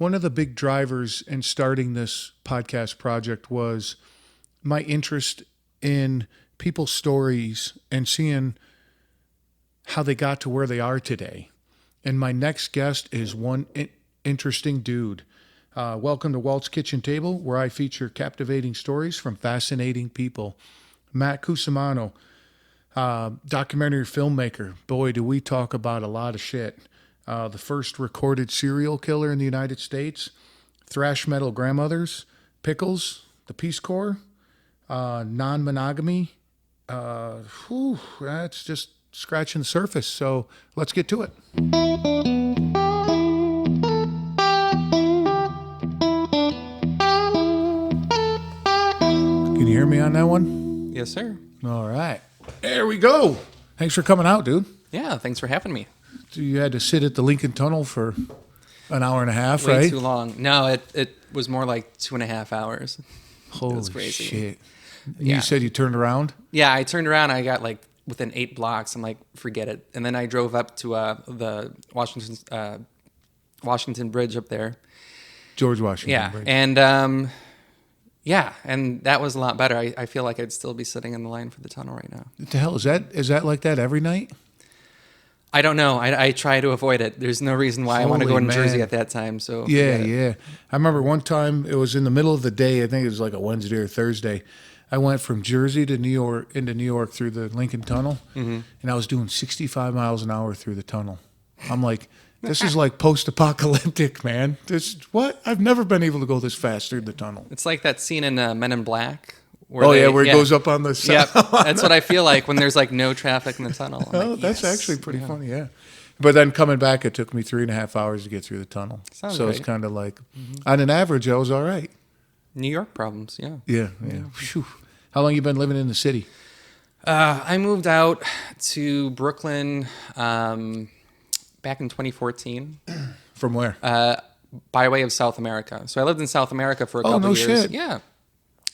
one of the big drivers in starting this podcast project was my interest in people's stories and seeing how they got to where they are today. And my next guest is one interesting dude. Welcome to Walt's Kitchen Table, where I feature captivating stories from fascinating people. Matt Cusimano, documentary filmmaker. Boy, do we talk about a lot of shit. The first recorded serial killer in the United States, thrash metal grandmothers, Pickles, the Peace Corps, non-monogamy. That's just scratching the surface. So let's get to it. Can you hear me on that one? Yes, sir. All right. There we go. Thanks for coming out, dude. Yeah, thanks for having me. You had to sit at the Lincoln Tunnel for an hour and a half, Way right? too long. No, it was more like 2.5 hours. Holy was crazy. shit. Yeah. You said you turned around? Yeah, I turned around. I got like within 8 blocks. I'm like, forget it. And then I drove up to the Washington Bridge up there. George Washington Yeah, Bridge. and and that was a lot better. I feel like I'd still be sitting in the line for the tunnel right now. What the hell, is that like that every night? I don't know. I try to avoid it. There's no reason why I want to go Holy in Jersey man. at that time. So Yeah. I remember one time, it was in the middle of the day, I think it was like a Wednesday or Thursday. I went from Jersey to New York, into New York through the Lincoln Tunnel, and I was doing 65 miles an hour through the tunnel. I'm like, this is like post-apocalyptic, man. What? I've never been able to go this fast through the tunnel. It's like that scene in Men in Black. Where it goes up on the side. Yep, that's what I feel like when there's like no traffic in the tunnel. I'm like, That's yes. actually pretty funny, yeah. But then coming back, it took me 3.5 hours to get through the tunnel. Sounds so it's right. kind of like, on an average, I was all right. New York problems, yeah. Yeah. Phew. How long you been living in the city? I moved out to Brooklyn back in 2014 From where? by way of South America. So I lived in South America for a couple no years. shit. Yeah.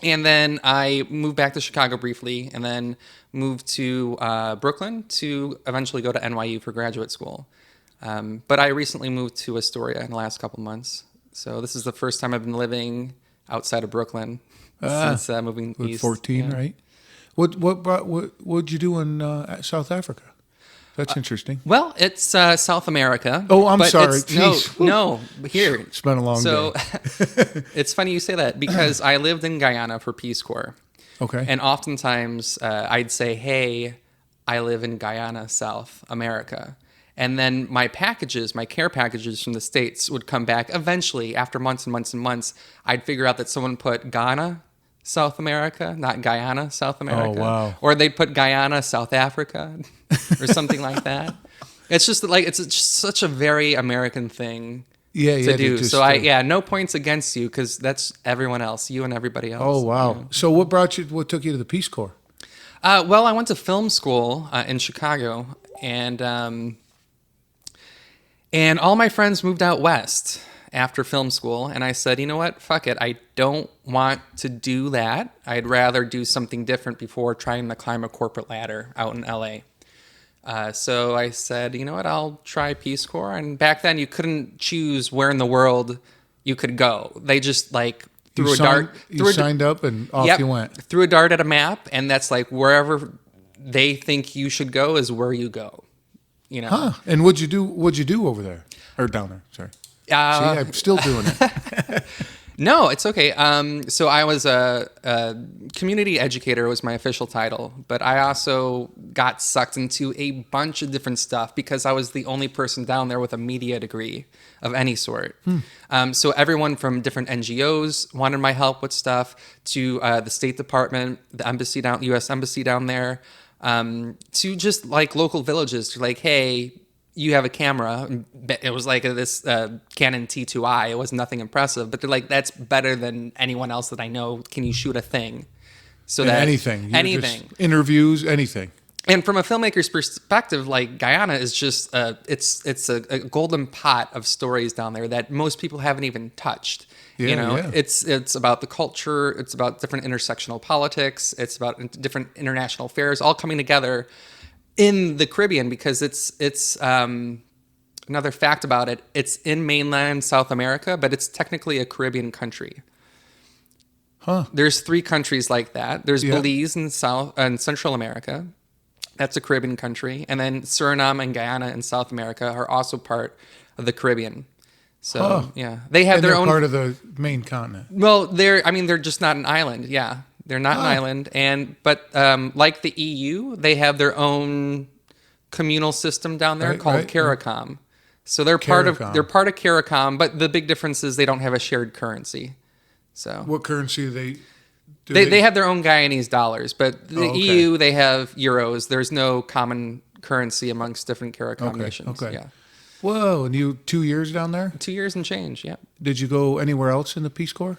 And then I moved back to Chicago briefly and then moved to Brooklyn to eventually go to NYU for graduate school. But I recently moved to Astoria in the last couple months. So this is the first time I've been living outside of Brooklyn since moving With east. 14, Yeah. right? What'd you do in South Africa? That's interesting. Well, it's South America. Oh, I'm but sorry. it's- No, Jeez. no, here. It's been a long So day. it's funny you say that because I lived in Guyana for Peace Corps. Okay. And oftentimes I'd say, hey, I live in Guyana, South America. And then my care packages from the States would come back eventually after months and months and months. I'd figure out that someone put Ghana, South America, not Guyana, South America. Oh, wow. Or they'd put Guyana, South Africa, or something like that. It's just like, it's just such a very American thing to do. So no points against you because that's everyone else, you and everybody else. Oh, wow. You know? So what took you to the Peace Corps? Well, I went to film school in Chicago, and all my friends moved out west after film school, and I said, you know what, fuck it, I don't want to do that. I'd rather do something different before trying to climb a corporate ladder out in LA. So I said, you know what, I'll try Peace Corps, and back then you couldn't choose where in the world you could go. They just like threw a dart. You signed up and off you went. Threw a dart at a map, and that's like wherever they think you should go is where you go. You know. Huh. And what'd you do over there? Or down there, sorry. See, I'm still doing it. No, it's okay. So I was a community educator was my official title, but I also got sucked into a bunch of different stuff because I was the only person down there with a media degree of any sort. So everyone from different NGOs wanted my help with stuff to the State Department, the embassy U.S. Embassy down there, to just like local villages to like, hey, you have a camera. It was like this Canon T2i. It was nothing impressive, but they're like, that's better than anyone else that I know. Can you shoot a thing? So And that anything. anything. Just interviews, anything. And from a filmmaker's perspective, like Guyana is just it's a golden pot of stories down there that most people haven't even touched. Yeah. It's about the culture, it's about different intersectional politics, it's about different international affairs all coming together in the Caribbean because it's another fact about it, it's in mainland South America, but it's technically a Caribbean country. Huh. There's 3 countries like that. There's Yeah. Belize in South and Central America. That's a Caribbean country. And then Suriname and Guyana in South America are also part of the Caribbean. So, Huh. yeah. They have And their they're own part of the main continent. Well, they're just not an island. Yeah. They're not an island. But like the EU, they have their own communal system down there called CARICOM. So they're part of CARICOM, but the big difference is they don't have a shared currency. So What currency do they? they have their own Guyanese dollars, but the EU, they have euros. There's no common currency amongst different CARICOM nations. Okay. Yeah. Whoa! And you 2 years down there? 2 years and change. Yeah. Did you go anywhere else in the Peace Corps?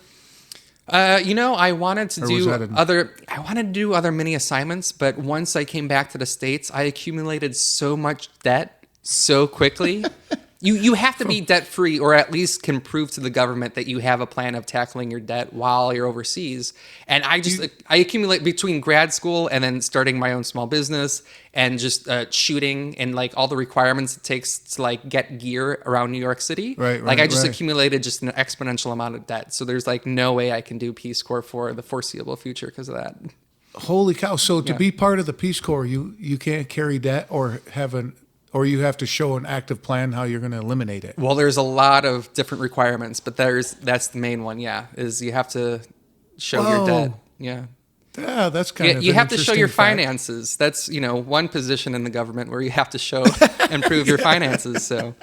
I wanted to do I wanted to do other mini assignments, but once I came back to the States, I accumulated so much debt so quickly. You have to be debt free, or at least can prove to the government that you have a plan of tackling your debt while you're overseas. And I accumulate between grad school and then starting my own small business and just shooting and like all the requirements it takes to like get gear around New York City. Right. Like I just accumulated just an exponential amount of debt. So there's like no way I can do Peace Corps for the foreseeable future because of that. Holy cow! So to be part of the Peace Corps, you can't carry debt or or you have to show an active plan how you're going to eliminate it. Well, there's a lot of different requirements, but that's the main one. Yeah, is you have to show your debt. Yeah. Yeah, that's kind of you have to show your fact. finances. That's one position in the government where you have to show and prove your finances. So,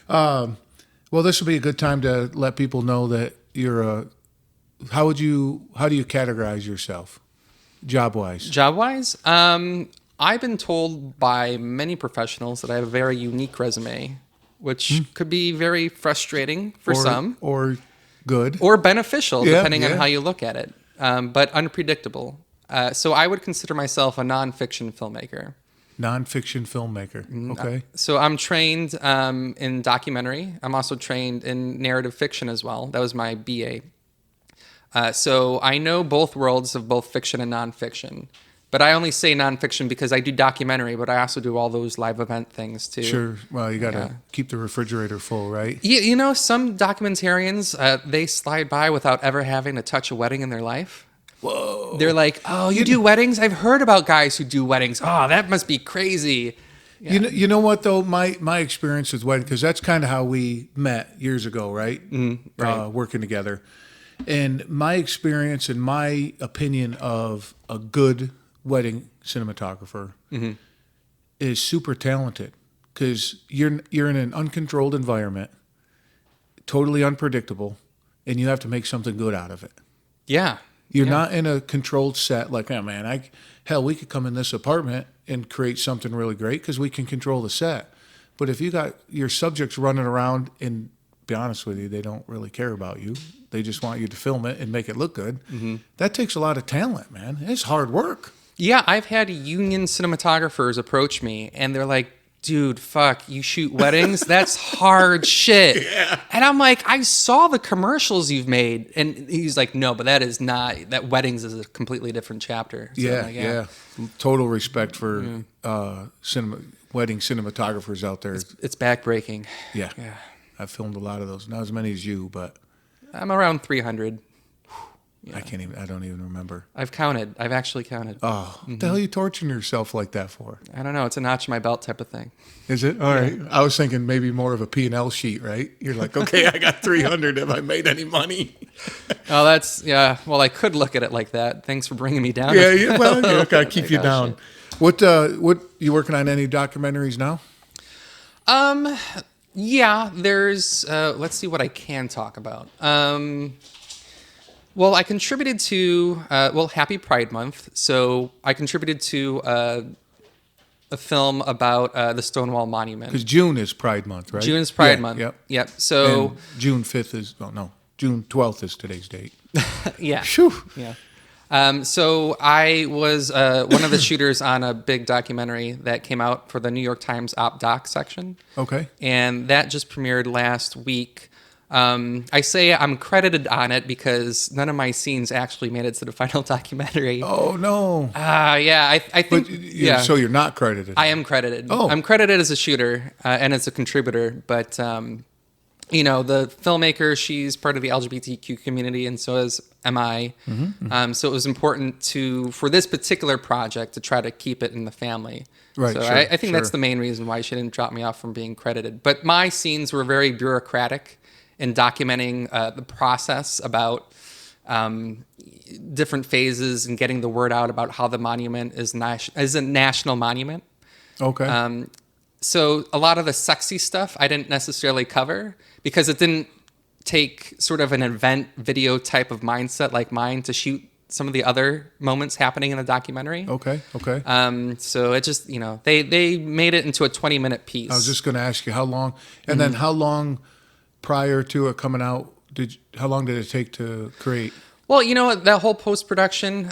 well, this would be a good time to let people know that you're a. How do you categorize yourself, job wise? Job wise, I've been told by many professionals that I have a very unique resume, which could be very frustrating for some, or good, or beneficial, depending on how you look at it. But unpredictable. So I would consider myself a nonfiction filmmaker. Nonfiction filmmaker. Okay. So I'm trained in documentary. I'm also trained in narrative fiction as well. That was my BA. So I know both worlds of both fiction and nonfiction. But I only say nonfiction because I do documentary, but I also do all those live event things too. Sure. Well, you got to keep the refrigerator full, right? Yeah, some documentarians, they slide by without ever having to touch a wedding in their life. Whoa. They're like, oh, you do weddings? I've heard about guys who do weddings. Oh, that must be crazy. Yeah. You know what, though? My experience with wedding, because that's kind of how we met years ago, right? Right. Working together. And my experience and my opinion of a good wedding cinematographer is super talented, because you're in an uncontrolled environment, totally unpredictable, and you have to make something good out of it. Yeah. You're not in a controlled set like, oh man, we could come in this apartment and create something really great because we can control the set. But if you got your subjects running around, and be honest with you, they don't really care about you. They just want you to film it and make it look good. That takes a lot of talent, man. It's hard work. Yeah, I've had union cinematographers approach me, and they're like, dude, fuck, you shoot weddings? That's hard shit. Yeah. And I'm like, I saw the commercials you've made. And he's like, no, but that weddings is a completely different chapter. So Yeah. Total respect for wedding cinematographers out there. It's backbreaking. Yeah. I've filmed a lot of those. Not as many as you, but I'm around 300. I don't even remember. I've actually counted. Oh, what the hell are you torturing yourself like that for? I don't know. It's a notch in my belt type of thing. Is it? All right. I was thinking maybe more of a P&L sheet, right? You're like, okay, I got 300. Have I made any money? Oh, well, I could look at it like that. Thanks for bringing me down. Yeah, well, I got to keep you down. What you working on any documentaries now? Yeah, there's, let's see what I can talk about. Well, I contributed to, Happy Pride Month. So I contributed to a film about the Stonewall Monument. Because June is Pride Month, right? June is Pride Month. Yep. So and June 5th June 12th is today's date. Yeah. Whew. Yeah. So I was one of the shooters on a big documentary that came out for the New York Times Op Doc section. Okay. And that just premiered last week. I say I'm credited on it because none of my scenes actually made it to the final documentary. Oh no! Yeah, I think. Yeah, So you're not credited. I am credited. Oh. I'm credited as a shooter and as a contributor, but you know, the filmmaker, she's part of the LGBTQ community, and so am I. So it was important for this particular project to try to keep it in the family. Right. So Sure, I think that's the main reason why she didn't drop me off from being credited. But my scenes were very bureaucratic in documenting the process about different phases and getting the word out about how the monument is a national monument. Okay. So a lot of the sexy stuff I didn't necessarily cover because it didn't take sort of an event video type of mindset like mine to shoot some of the other moments happening in the documentary. Okay. So it just, you know, they made it into a 20-minute piece. I was just going to ask you how long, and then how long prior to it coming out, how long did it take to create? Well, you know, that whole post-production,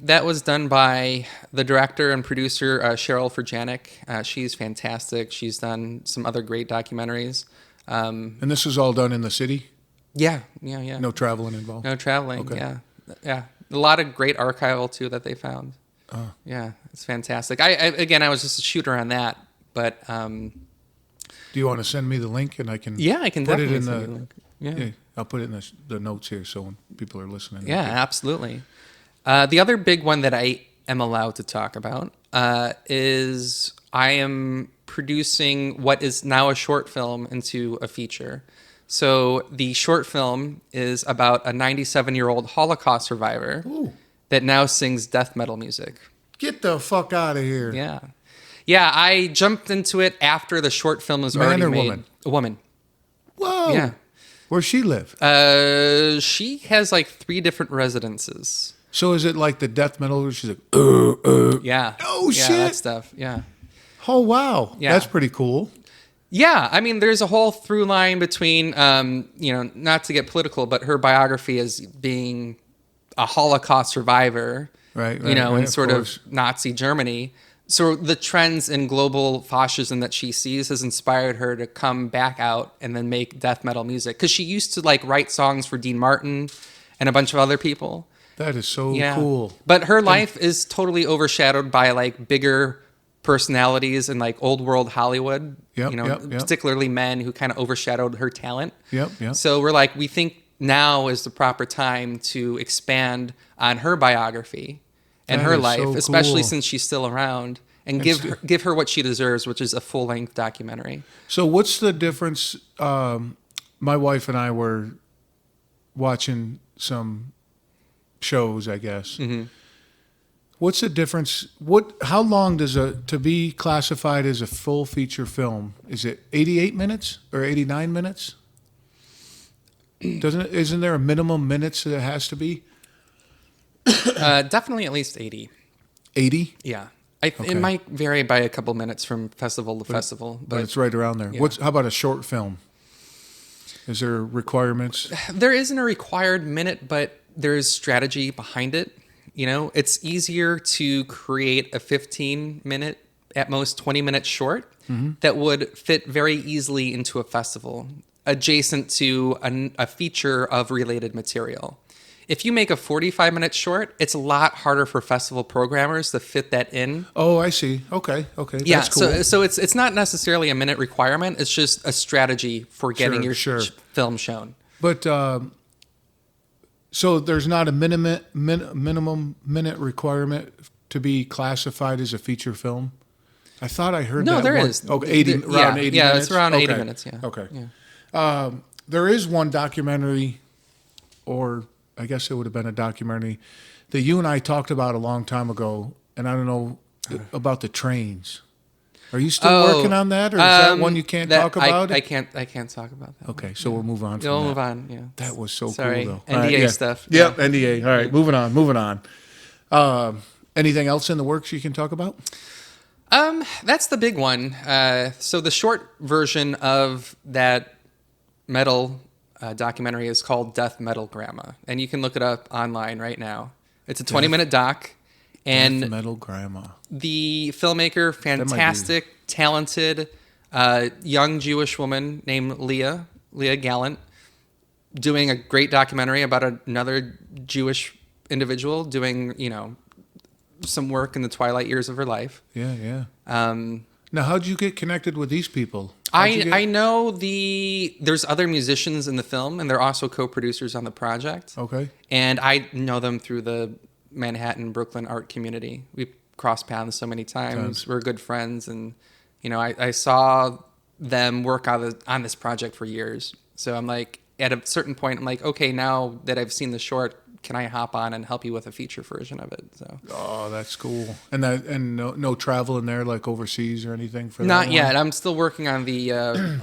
that was done by the director and producer, Cheryl Furjanik. She's fantastic. She's done some other great documentaries. And this was all done in the city? Yeah. No traveling involved? No traveling, Okay. Yeah. A lot of great archival, too, that they found. Oh. Yeah, it's fantastic. I was just a shooter on that, but... Do you want to send me the link and I can... Yeah, I can put definitely it in send the you the link. Yeah. I'll put it in the notes here so when people are listening. Yeah, absolutely. The other big one that I am allowed to talk about is I am producing what is now a short film into a feature. So the short film is about a 97-year-old Holocaust survivor that now sings death metal music. Get the fuck out of here. Yeah. Yeah, I jumped into it after the short film was already Man or made. woman? A woman. Whoa. Yeah. Where's she live? She has like 3 different residences. So is it like the death metal where she's like, Yeah. Oh, yeah, shit. that stuff. Yeah. Oh, wow. Yeah. That's pretty cool. Yeah. I mean, there's a whole through line between, you know, not to get political, but her biography as being a Holocaust survivor, Right. you know, right, in sort of course. Nazi Germany. So the trends in global fascism that she sees has inspired her to come back out and then make death metal music. Because she used to like write songs for Dean Martin and a bunch of other people. That is so cool. But her life is totally overshadowed by like bigger personalities in like old world Hollywood. Yep, you know, yep. particularly men who kind of overshadowed her talent. Yep. So we're like, we think now is the proper time to expand on her biography and That her is life, so especially cool. since she's still around, and give her what she deserves, which is a full length documentary. So what's the difference? My wife and I were watching some shows, I guess. Mm-hmm. What's the difference? How long does to be classified as a full feature film? Is it 88 minutes or 89 minutes? Isn't there a minimum minutes that it has to be? Definitely at least 80. 80? Yeah. It might vary by a couple minutes from festival to festival. But it's right around there. Yeah. How about a short film? Is there requirements? There isn't a required minute, but there's strategy behind it. You know, it's easier to create a 15-minute, at most 20-minute short that would fit very easily into a festival, adjacent to a feature of related material. If you make a 45-minute short, it's a lot harder for festival programmers to fit that in. Oh, I see. Okay. Yeah, That's cool. so it's not necessarily a minute requirement. It's just a strategy for getting your film shown. But so there's not a minimum minute requirement to be classified as a feature film? I thought I heard that. No, there is. Oh, 80, around 80 minutes? Yeah, it's around 80 Okay. minutes, yeah. Okay. Yeah. There is one documentary, or I guess it would have been a documentary, that you and I talked about a long time ago, and I don't know about the trains. Are you still working on that, or is that one you can't talk about? I can't talk about that. Okay, so we'll move on from We'll that. move on, yeah. That was so Sorry, cool, though. NDA All right, yeah. stuff. Yep, NDA. All right, moving on. Anything else in the works you can talk about? That's the big one. So the short version of that metal documentary is called Death Metal Grandma, and you can look it up online right now. It's a 20-minute doc, and Death Metal Grandma. the filmmaker, fantastic, talented, young Jewish woman named Leah Gallant. doing a great documentary about another Jewish individual doing, some work in the twilight years of her life. Yeah, yeah. Now, how'd you get connected with these people? I know there's other musicians in the film, and they're also co-producers on the project. Okay. And I know them through the Manhattan, Brooklyn art community. We've crossed paths so many times. We're good friends, and I saw them work on this project for years. So I'm like, at a certain point, I'm like, okay, now that I've seen the short, can I hop on and help you with a feature version of it? So. Oh, that's cool. And no travel in there, like overseas or anything for that Not one? yet. I'm still working on the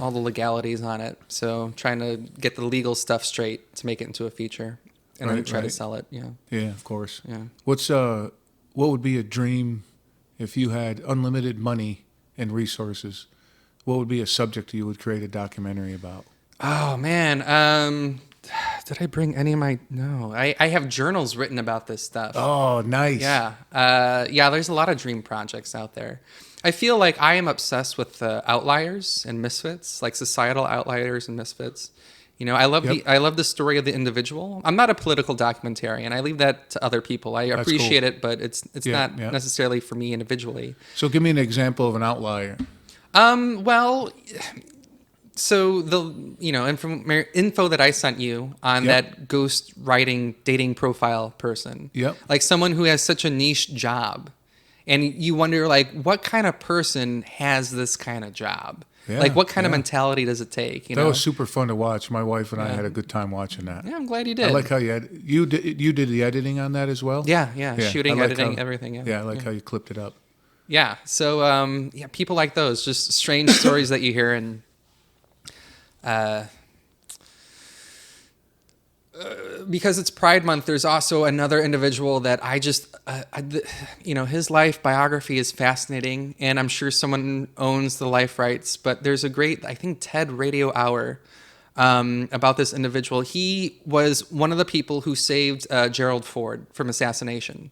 all the legalities on it. So trying to get the legal stuff straight to make it into a feature, and then try to sell it. Yeah. Yeah, of course. Yeah. What would be a dream if you had unlimited money and resources? What would be a subject you would create a documentary about? Oh man. Did I bring any of my? No, I have journals written about this stuff. Oh, nice. Yeah. There's a lot of dream projects out there. I feel like I am obsessed with outliers and misfits, like societal outliers and misfits. I love the story of the individual. I'm not a political documentarian. I leave that to other people. I appreciate it, but it's not necessarily for me individually. So give me an example of an outlier. So the info that I sent you on that ghost writing dating profile person, like someone who has such a niche job, and you wonder like what kind of person has this kind of job, like what kind of mentality does it take? That was super fun to watch. My wife and I had a good time watching that. Yeah, I'm glad you did. I like how you did the editing on that as well. Yeah, shooting, editing, everything. Yeah, I like how you clipped it up. Yeah, so people like those, just strange stories that you hear and. Because it's Pride Month, there's also another individual that I just, his life biography is fascinating, and I'm sure someone owns the life rights, but there's a great, I think, TED Radio Hour about this individual. He was one of the people who saved Gerald Ford from assassination.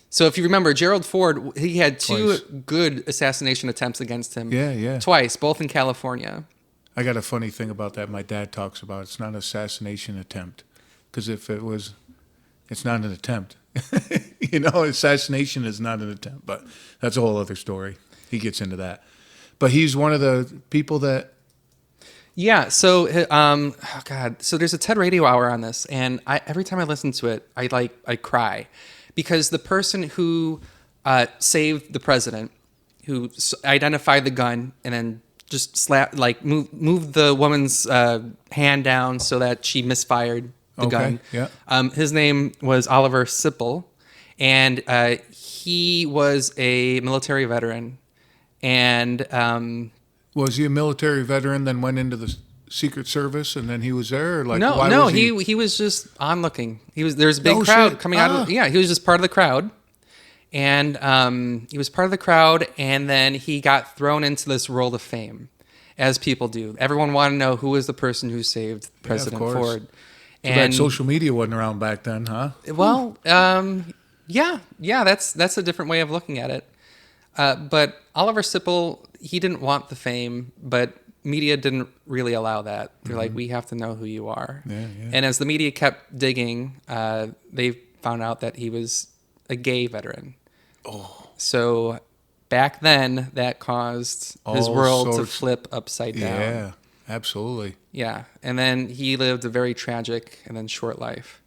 So if you remember, Gerald Ford, he had two good assassination attempts against him. Yeah. Twice, both in California. I got a funny thing about that my dad talks about. It's not an assassination attempt. Because if it was, it's not an attempt. Assassination is not an attempt. But that's a whole other story. He gets into that. But he's one of the people that... Yeah, so, So there's a TED Radio Hour on this. And every time I listen to it, I cry. Because the person who saved the president, who identified the gun, and then... just moved the woman's hand down so that she misfired the gun. Yeah. His name was Oliver Sipple, and he was a military veteran. And was he a military veteran? Then went into the Secret Service, and then he was there. He was just onlooking. There's a big crowd coming out of. Yeah, he was just part of the crowd. And he was part of the crowd, and then he got thrown into this world of fame, as people do. Everyone wanted to know who was the person who saved President Ford. And social media wasn't around back then, huh? Well, that's a different way of looking at it. But Oliver Sipple, he didn't want the fame, but media didn't really allow that. They're like, we have to know who you are. Yeah. And as the media kept digging, they found out that he was a gay veteran. Oh. So back then, that caused his world to flip upside down. Yeah, absolutely. Yeah. And then he lived a very tragic and then short life.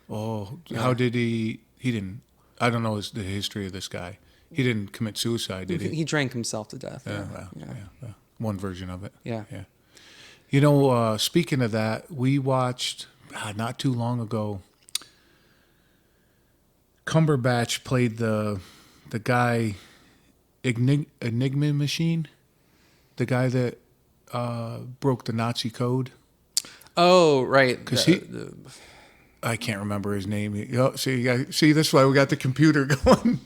Oh, yeah. How did he didn't, I don't know the history of this guy. He didn't commit suicide, did he? He drank himself to death. Yeah. One version of it. Yeah. Speaking of that, we watched, not too long ago, Cumberbatch played the guy, Enigma Machine, the guy that broke the Nazi code. Oh, right. Because I can't remember his name. See, this is why we got the computer going.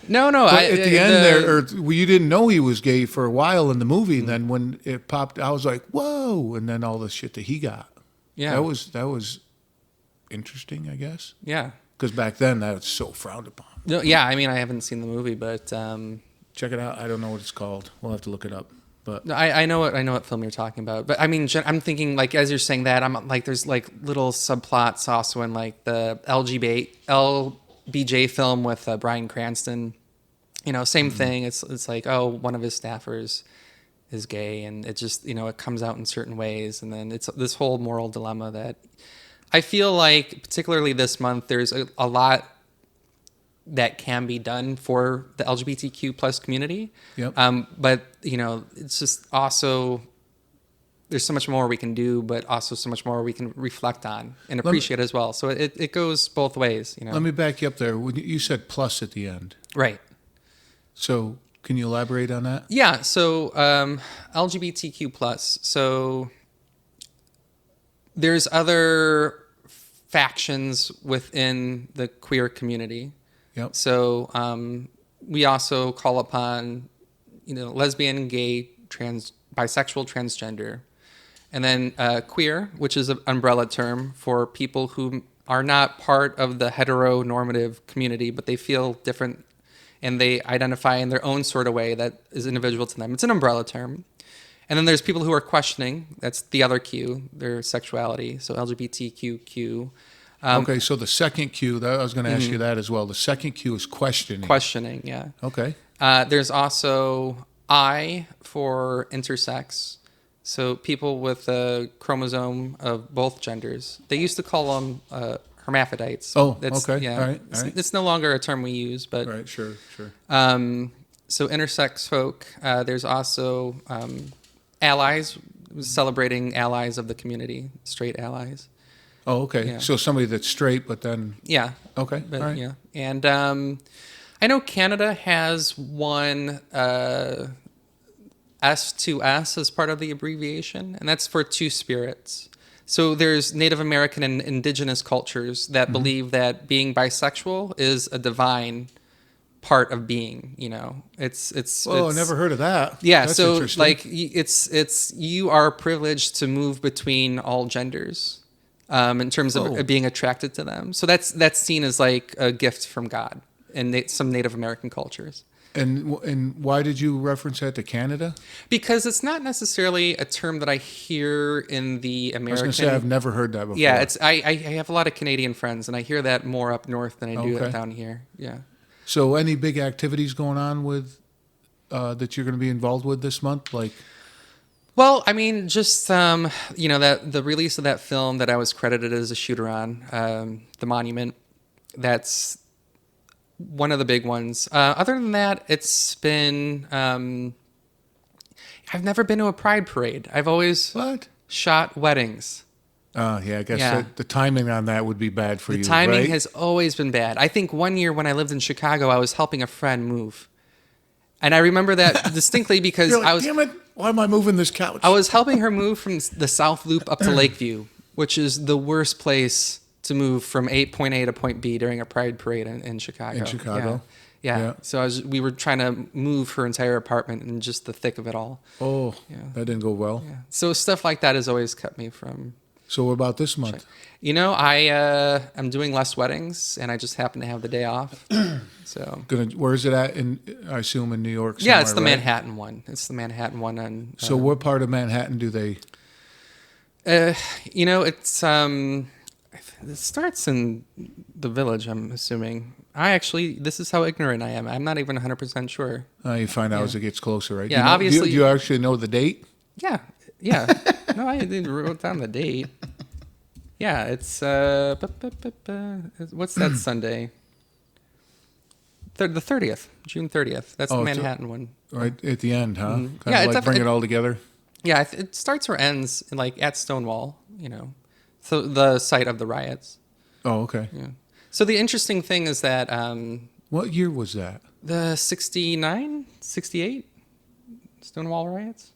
No. But at the end you didn't know he was gay for a while in the movie. And then when it popped, I was like, whoa. And then all the shit that he got. Yeah. That was interesting, I guess. Yeah. Because back then, that was so frowned upon. No, yeah, I mean, I haven't seen the movie, but... check it out. I don't know what it's called. We'll have to look it up. But No, I know what film you're talking about, but I mean, I'm thinking like as you're saying that, I'm like there's like little subplots also in like the LBJ film with Bryan Cranston. Same thing. It's like, oh, one of his staffers is gay, and it just it comes out in certain ways, and then it's this whole moral dilemma that I feel like particularly this month there's a lot that can be done for the LGBTQ plus community. Yep. But it's just also there's so much more we can do, but also so much more we can reflect on and appreciate as well. So it goes both ways. Let me back you up there. When you said plus at the end, Right. so can you elaborate on that? Yeah. So LGBTQ plus. So there's other factions within the queer community. Yep. So we also call upon, lesbian, gay, trans, bisexual, transgender, and then queer, which is an umbrella term for people who are not part of the heteronormative community, but they feel different and they identify in their own sort of way that is individual to them. It's an umbrella term. And then there's people who are questioning. That's the other Q, their sexuality. So LGBTQ. Okay, so the second Q, I was going to ask you that as well. The second Q is questioning. Questioning, yeah. Okay. There's also I for intersex. So people with a chromosome of both genders. They used to call them hermaphrodites. Oh, okay. Yeah, All right. it's no longer a term we use, but All right, sure. so intersex folk. There's also allies, celebrating allies of the community, straight allies. Oh, okay. Yeah. So somebody that's straight, but then Yeah. okay. But, All right. Yeah. And I know Canada has one S2S as part of the abbreviation, and that's for two spirits. So there's Native American and indigenous cultures that believe that being bisexual is a divine part of being. It's. Oh, I never heard of that. Yeah. That's So interesting. like it's you are privileged to move between all genders. In terms of being attracted to them. So that's seen as like a gift from God in some Native American cultures. And why did you reference that to Canada? Because it's not necessarily a term that I hear in the American... I was going to say, I've never heard that before. Yeah, I have a lot of Canadian friends, and I hear that more up north than I do down here. Yeah. So any big activities going on with that you're going to be involved with this month? Like... Well, I mean, just that the release of that film that I was credited as a shooter on, The Monument, that's one of the big ones. Other than that, it's been I've never been to a pride parade. I've always shot weddings. Yeah, I guess the timing on that would be bad for you. The timing right? has always been bad. I think one year when I lived in Chicago, I was helping a friend move. And I remember that distinctly because You're like, I was... damn it, why am I moving this couch? I was helping her move from the South Loop up to Lakeview, which is the worst place to move from point A to point B during a pride parade in Chicago. In Chicago? Yeah. So we were trying to move her entire apartment in just the thick of it all. Oh, that didn't go well. Yeah. So stuff like that has always kept me from... So what about this month? I'm doing less weddings, and I just happen to have the day off. So Where is it at? I assume in New York. Yeah, it's the right? Manhattan one. It's the Manhattan one on. So what part of Manhattan do they? It's it starts in the Village. I'm assuming. This is how ignorant I am. I'm not even 100% sure. You find out as it gets closer, right? Yeah, obviously. Do you actually know the date? Yeah. No, I didn't wrote down the date. Yeah, it's what's that Sunday? The 30th, June 30th. That's the Manhattan one. Right at the end, huh? Mm-hmm. Kind of like bring it all together. Yeah, it starts or ends at Stonewall. So the site of the riots. Oh, okay. Yeah. So the interesting thing is that what year was that? The 69, 68 Stonewall riots.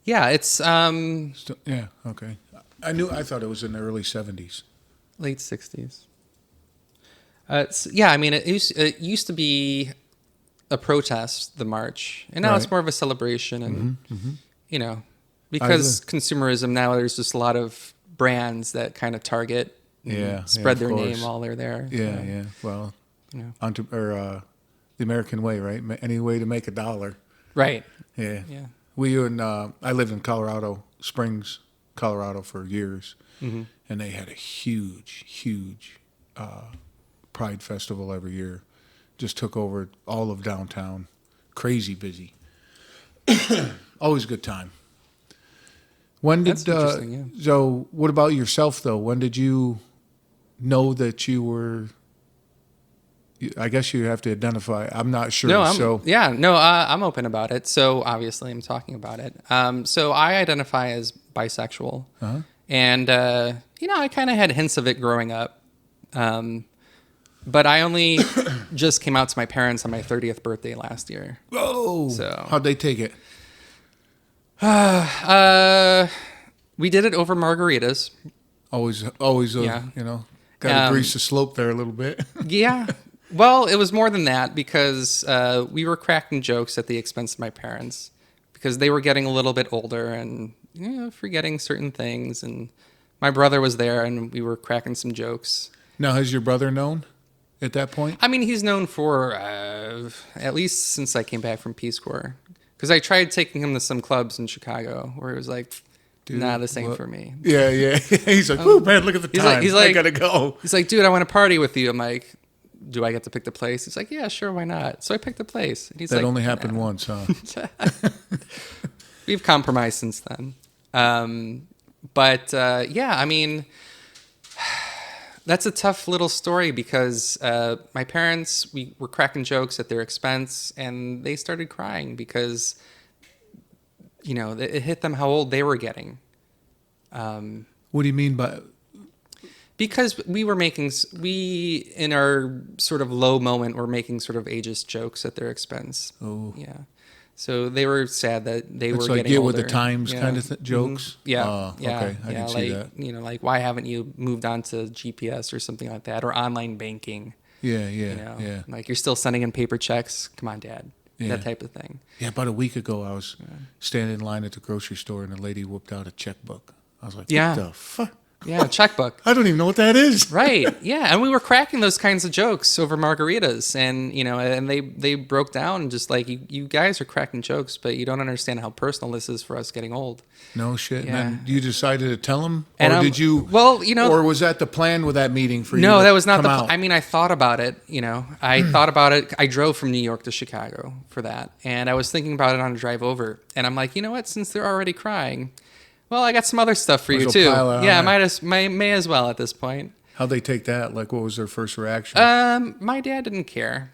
Yeah, it's yeah, okay. I thought it was in the early 70s. Late 60s. I mean, it used to be a protest, the march, and now it's more of a celebration, and because consumerism now, there's just a lot of brands that kind of target, spread their name while they're there. Yeah. Well, the American way, right? Any way to make $1. Right. Yeah. Yeah. I lived in Colorado Springs, Colorado for years, and they had a huge Pride festival every year. Just took over all of downtown. Crazy busy. Always a good time. When did That's interesting, yeah. So what about yourself though? When did you know that you were? I guess you have to identify. I'm not sure. No, I'm open about it. So obviously, I'm talking about it. So I identify as bisexual, and I kind of had hints of it growing up, but I only just came out to my parents on my 30th birthday last year. Whoa! So How'd they take it? We did it over margaritas. Always, Yeah. got to grease the slope there a little bit. Yeah. Well, it was more than that because we were cracking jokes at the expense of my parents because they were getting a little bit older and forgetting certain things. And my brother was there and we were cracking some jokes. Now, has your brother known at that point? I mean, he's known for at least since I came back from Peace Corps because I tried taking him to some clubs in Chicago where it was like, dude, nah, this ain't for me. Yeah. He's like, oh, man, look at the time. He's like, I got to go. He's like, dude, I want to party with you. I'm like, do I get to pick the place? He's like, yeah, sure, why not? So I picked the place. And he's that like, only happened once, huh? We've compromised since then. I mean, that's a tough little story because my parents, we were cracking jokes at their expense, and they started crying because, it hit them how old they were getting. What do you mean by... Because we in our sort of low moment were making sort of ageist jokes at their expense. Oh. Yeah. So they were sad that they were like getting get older. with the times kind of jokes? Mm-hmm. Yeah. Okay. I can see that. Like why haven't you moved on to GPS or something like that or online banking? Yeah. Like you're still sending in paper checks. Come on, Dad. Yeah. That type of thing. Yeah, about a week ago, I was standing in line at the grocery store and a lady whipped out a checkbook. I was like, what the fuck? Yeah, checkbook. I don't even know what that is. Right. Yeah, and we were cracking those kinds of jokes over margaritas, and and they broke down just like you guys are cracking jokes, but you don't understand how personal this is for us getting old. No shit. Yeah. And then you decided to tell them, and did you? Well, or was that the plan with that meeting for you? No, that was not the. I mean, I thought about it. I thought about it. I drove from New York to Chicago for that, and I was thinking about it on the drive over, and I'm like, you know what? Since they're already crying. Well, I got some other stuff for you too. Yeah, I may as well at this point. How'd they take that? Like, what was their first reaction? My dad didn't care.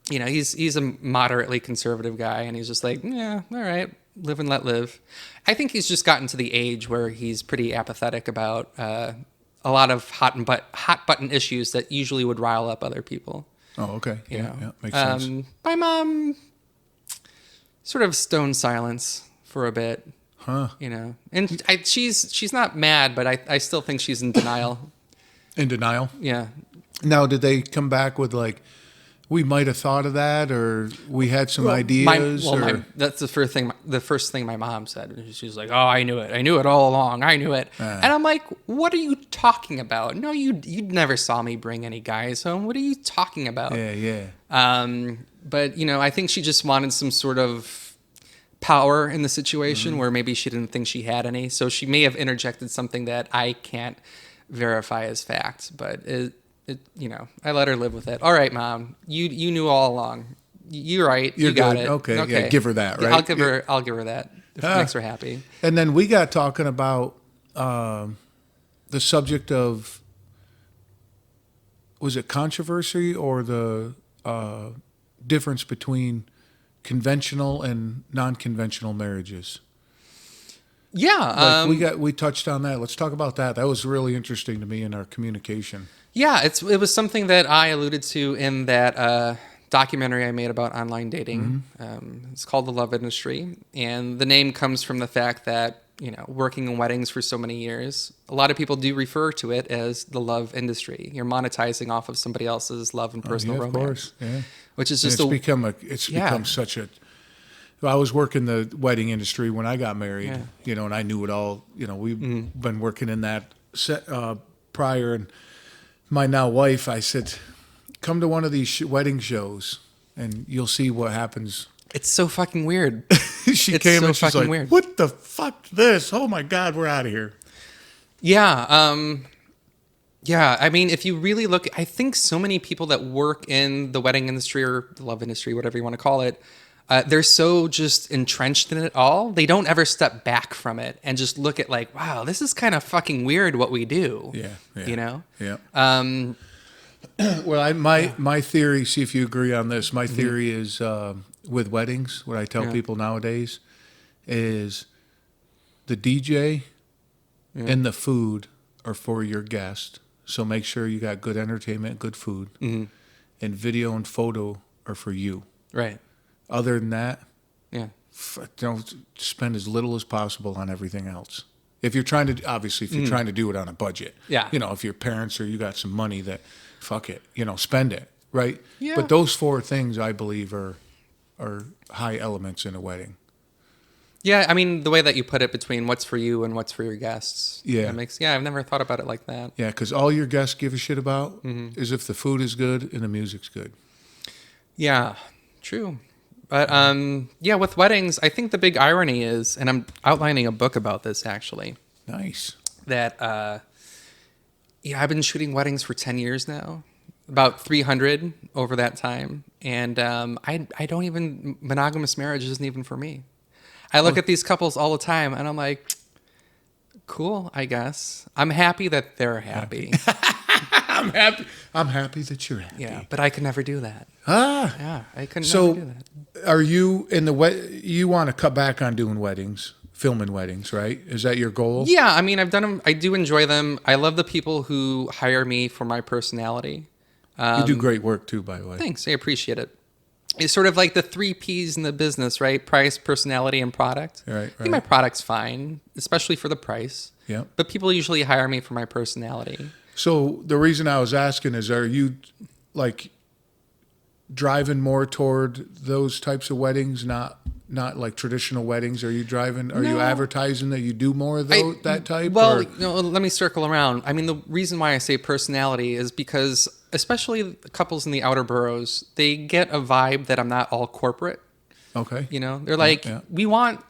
He's a moderately conservative guy, and he's just like, yeah, all right, live and let live. I think he's just gotten to the age where he's pretty apathetic about a lot of hot button issues that usually would rile up other people. Oh, okay. Yeah, makes sense. My mom sort of stone silence for a bit. Huh. And she's not mad, but I still think she's in denial. In denial? Yeah. Now, did they come back with like, we might have thought of that, or we had some ideas? That's the first thing. The first thing my mom said. She's like, "Oh, I knew it. I knew it all along. I knew it." And I'm like, "What are you talking about? No, you never saw me bring any guys home. What are you talking about?" Yeah. But I think she just wanted some sort of power in the situation where maybe she didn't think she had any. So she may have interjected something that I can't verify as fact, but I let her live with it. All right, Mom, you knew all along. You're right. You're you got good. it. Okay. Yeah, give her that, right? I'll give her that if it makes her happy. And then we got talking about the subject of, was it controversy or the difference between conventional and non-conventional marriages? Yeah, we touched on that. Let's talk about that. That was really interesting to me in our communication. Yeah, it was something that I alluded to in that documentary I made about online dating. It's called The Love Industry, and the name comes from the fact that working in weddings for so many years, a lot of people do refer to it as the love industry. You're monetizing off of somebody else's love and personal romance. Of course, yeah. Which is just become such a. I was working the wedding industry when I got married, and I knew it all. We've been working in that prior, and my now wife, I said, come to one of these wedding shows, and you'll see what happens It's so fucking weird. She It's came so and she's fucking like, weird. "What the fuck this? Oh my God, we're out of here." Yeah. Yeah. I mean, if you really look, I think so many people that work in the wedding industry or the love industry, whatever you want to call it, they're so just entrenched in it all. They don't ever step back from it and just look at like, wow, this is kind of fucking weird what we do. Yeah, yeah, You know? yeah. Well, my theory. See if you agree on this. My theory is with weddings. What I tell people nowadays is the DJ and the food are for your guest. So make sure you got good entertainment, good food, and video and photo are for you. Right. Other than that, Yeah. don't spend as little as possible on everything else. If you're trying to, obviously, if you're trying to do it on a budget, Yeah. you know, if your parents or you got some money that, fuck it, you know, spend it, right? Yeah. But those four things, I believe, are high elements in a wedding. Yeah, I mean, the way that you put it between what's for you and what's for your guests. Yeah. I've never thought about it like that. Yeah, because all your guests give a shit about is if the food is good and the music's good. Yeah, true. But yeah, with weddings, I think the big irony is, and I'm outlining a book about this actually, Nice. that I've been shooting weddings for 10 years now, about 300 over that time, and I don't even, monogamous marriage isn't even for me. I look at these couples all the time, and I'm like, cool, I guess. I'm happy that they're happy. I'm happy. I'm happy that you're happy. Yeah, but I could never do that. Ah. Yeah, I could So, never do that. are you in the you want to cut back on doing weddings, filming weddings, right? Is that your goal? Yeah, I mean, I've done them. I do enjoy them. I love the people who hire me for my personality. You do great work too, by the way. Thanks, I appreciate it. It's sort of like the 3 Ps in the business, right? Price, personality, and product. Right, I think my product's fine, especially for the price. Yeah. But people usually hire me for my personality. So the reason I was asking is, are you like driving more toward those types of weddings, not like traditional weddings? Are you driving? Are you No. advertising that you do more of those, that type? Well, or? no, let me circle around. I mean, the reason why I say personality is because, especially couples in the outer boroughs, they get a vibe that I'm not all corporate. Okay. You know, they're like, yeah. we want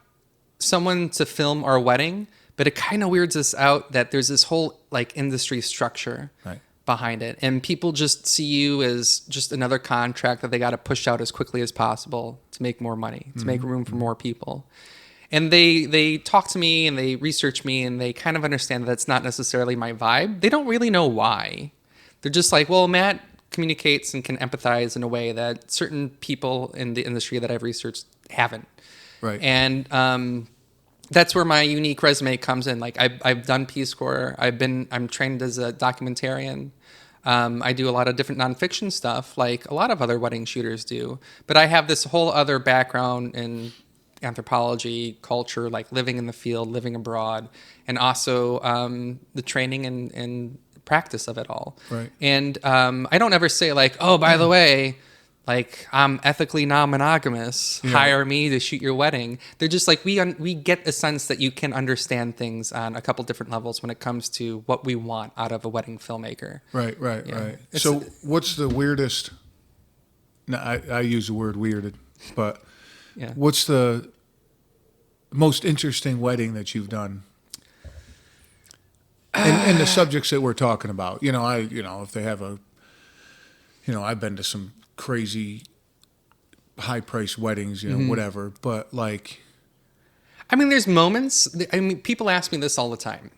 someone to film our wedding, but it kind of weirds us out that there's this whole like industry structure Right. behind it, and people just see you as just another contract that they got to push out as quickly as possible to make more money, to make room for more people. And they talk to me and they research me and they kind of understand that that's not necessarily my vibe. They don't really know why. They're just like, well, Matt communicates and can empathize in a way that certain people in the industry that I've researched haven't. Right. And that's where my unique resume comes in. Like I've done Peace Corps. I'm trained as a documentarian. I do a lot of different nonfiction stuff, like a lot of other wedding shooters do. But I have this whole other background in anthropology, culture, like living in the field, living abroad, and also the training and practice of it all. Right. And I don't ever say like, oh, by the way, like I'm ethically non-monogamous. Yeah. Hire me to shoot your wedding. They're just like we get a sense that you can understand things on a couple different levels when it comes to what we want out of a wedding filmmaker. Right. Yeah. Right. So what's the weirdest? No, I use the word weirded, but Yeah. what's the most interesting wedding that you've done? And the subjects that we're talking about, if they have I've been to some crazy high price weddings, whatever, but like, I mean, there's moments. I mean, people ask me this all the time.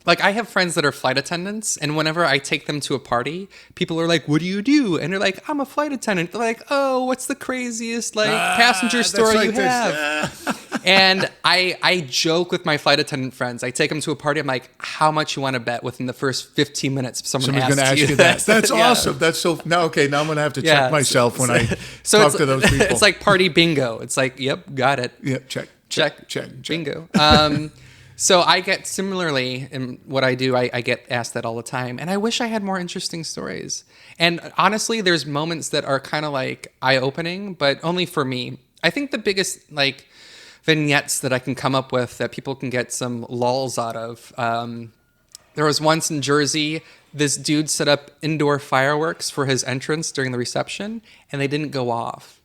Like, I have friends that are flight attendants, and whenever I take them to a party, people are like, "What do you do?" And they're like, "I'm a flight attendant." They're like, "Oh, what's the craziest passenger story like you this. have?" And I joke with my flight attendant friends. I take them to a party. I'm like, "How much you want to bet within the first 15 minutes Somebody's asks going to ask you that?" that. That's Yeah. awesome. That's so. Now, okay, now I'm going to have to Yeah. check myself when I So talk it's, to those people. It's like party bingo. It's like, yep, got it. Yep, check. Bingo. So I get similarly in what I do, I get asked that all the time. And I wish I had more interesting stories. And honestly, there's moments that are kind of like eye-opening, but only for me. I think the biggest like vignettes that I can come up with that people can get some lulls out of. There was once in Jersey, this dude set up indoor fireworks for his entrance during the reception, and they didn't go off.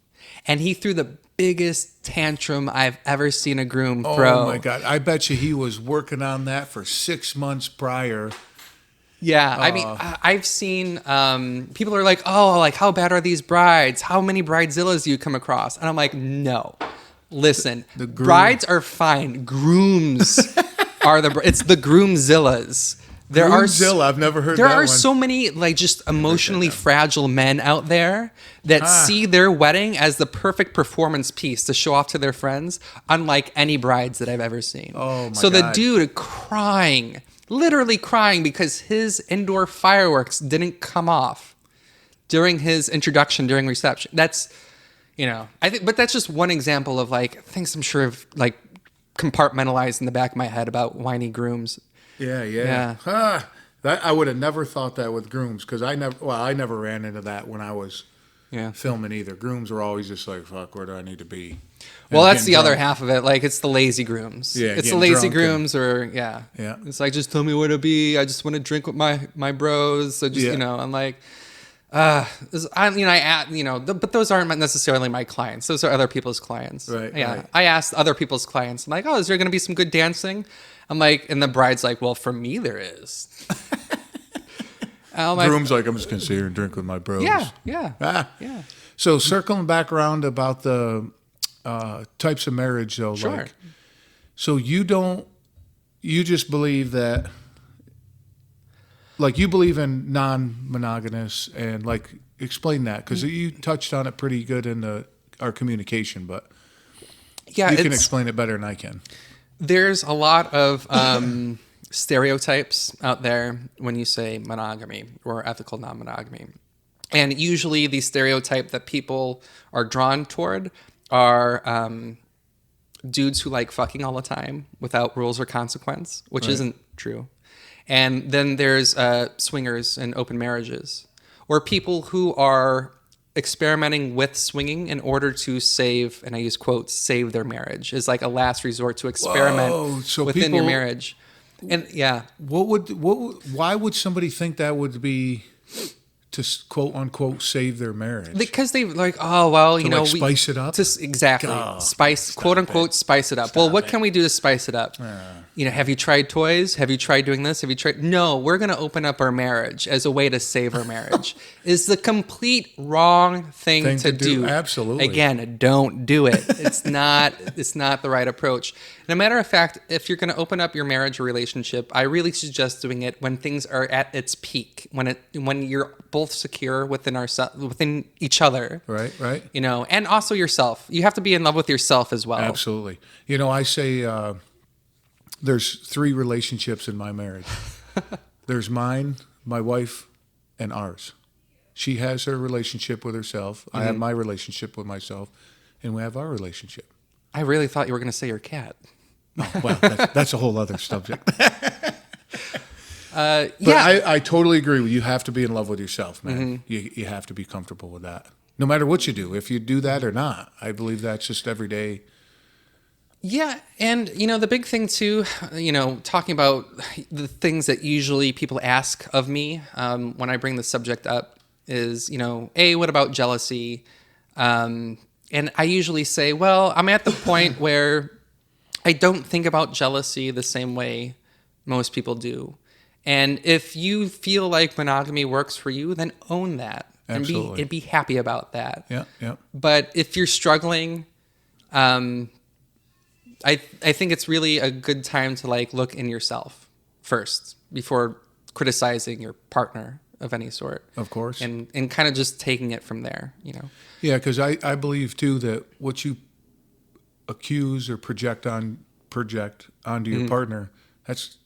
and he threw the biggest tantrum I've ever seen a groom throw. Oh my God. I bet you he was working on that for 6 months prior. Yeah, I mean, I've seen people are like, oh, like how bad are these brides? How many bridezillas do you come across? And I'm like, no, listen, The groom- brides are fine. Grooms it's the groomzillas. Groomzilla, I've never heard There that are one. so many like just emotionally fragile men out there that see their wedding as the perfect performance piece to show off to their friends, unlike any brides that I've ever seen. Oh my so the God. dude crying, literally crying because his indoor fireworks didn't come off during his introduction, during reception. That's, I think, but that's just one example of like things I'm sure of like compartmentalized in the back of my head about whiny grooms. Yeah. That I would have never thought that with grooms because I never ran into that when I was filming either. Grooms were always just like, fuck, where do I need to be? Well, that's getting the other drunk. half of it. Like, it's the lazy grooms. Yeah, it's the getting lazy drunk grooms, Yeah. It's like, just tell me where to be. I just want to drink with my bros. So just, I'm like, but those aren't necessarily my clients. Those are other people's clients. Right, Yeah. right. I asked other people's clients, I'm like, oh, is there going to be some good dancing? I'm like, and the bride's like, well, for me, there is. I'm like, Groom's like, I'm just going to sit here and drink with my bros. yeah. So circling back around about the types of marriage, though. Sure. Like, so you just believe that, like, you believe in non-monogamous and, like, explain that because you touched on it pretty good in our communication, but Yeah, you can explain it better than I can. There's a lot of stereotypes out there when you say monogamy or ethical non-monogamy. And usually the stereotype that people are drawn toward are dudes who like fucking all the time without rules or consequence, which isn't true. And then there's swingers and open marriages, or people who are experimenting with swinging in order to save, and I use quotes, save their marriage, is like a last resort to experiment So within your people- marriage. And yeah, Why would somebody think that would be to quote unquote save their marriage? because they like, oh, well, you know, like spice it up? Exactly. God, Spice, quote unquote, spice it up. Well, what can we do to spice it up? Have you tried toys? Have you tried doing this? Have you tried? No, we're going to open up our marriage as a way to save our marriage. Is the complete wrong thing to do. Absolutely. Again, don't do it. It's not the right approach. And a matter of fact, if you're going to open up your marriage or relationship, I really suggest doing it when things are at its peak, when you're both secure within each other. Right. And also yourself. You have to be in love with yourself as well. Absolutely. I say there's 3 relationships in my marriage. There's mine, my wife, and ours. She has her relationship with herself. I have my relationship with myself, and we have our relationship. I really thought you were going to say your cat. Oh, well, that's a whole other subject. Yeah. But I totally agree with you. You have to be in love with yourself, man. You have to be comfortable with that. No matter what you do, if you do that or not, I believe that's just every day. Yeah, and the big thing too, talking about the things that usually people ask of me when I bring the subject up is, what about jealousy? And I usually say, well, I'm at the point where I don't think about jealousy the same way most people do. And if you feel like monogamy works for you, then own that. Absolutely. And be happy about that. Yeah. But if you're struggling, I think it's really a good time to like look in yourself first before criticizing your partner of any sort. Of course. And kind of just taking it from there, Yeah, because I believe too that what you accuse or project onto your partner, that's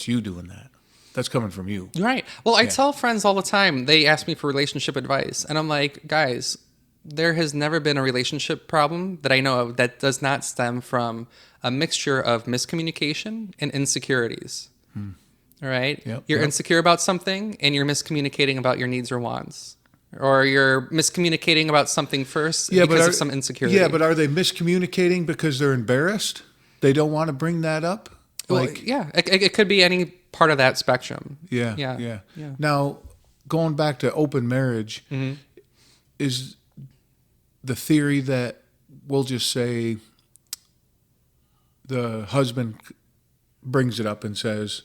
you doing that. That's coming from you. Right. Well, I tell friends all the time, they ask me for relationship advice, and I'm like, guys, there has never been a relationship problem that I know of that does not stem from a mixture of miscommunication and insecurities. All right? Yep, You're insecure about something, and you're miscommunicating about your needs or wants. Or you're miscommunicating about something first because of some insecurity. Yeah, but are they miscommunicating because they're embarrassed? They don't want to bring that up? Well, yeah, it could be any part of that spectrum. Yeah. Now, going back to open marriage, the theory that we'll just say the husband brings it up and says,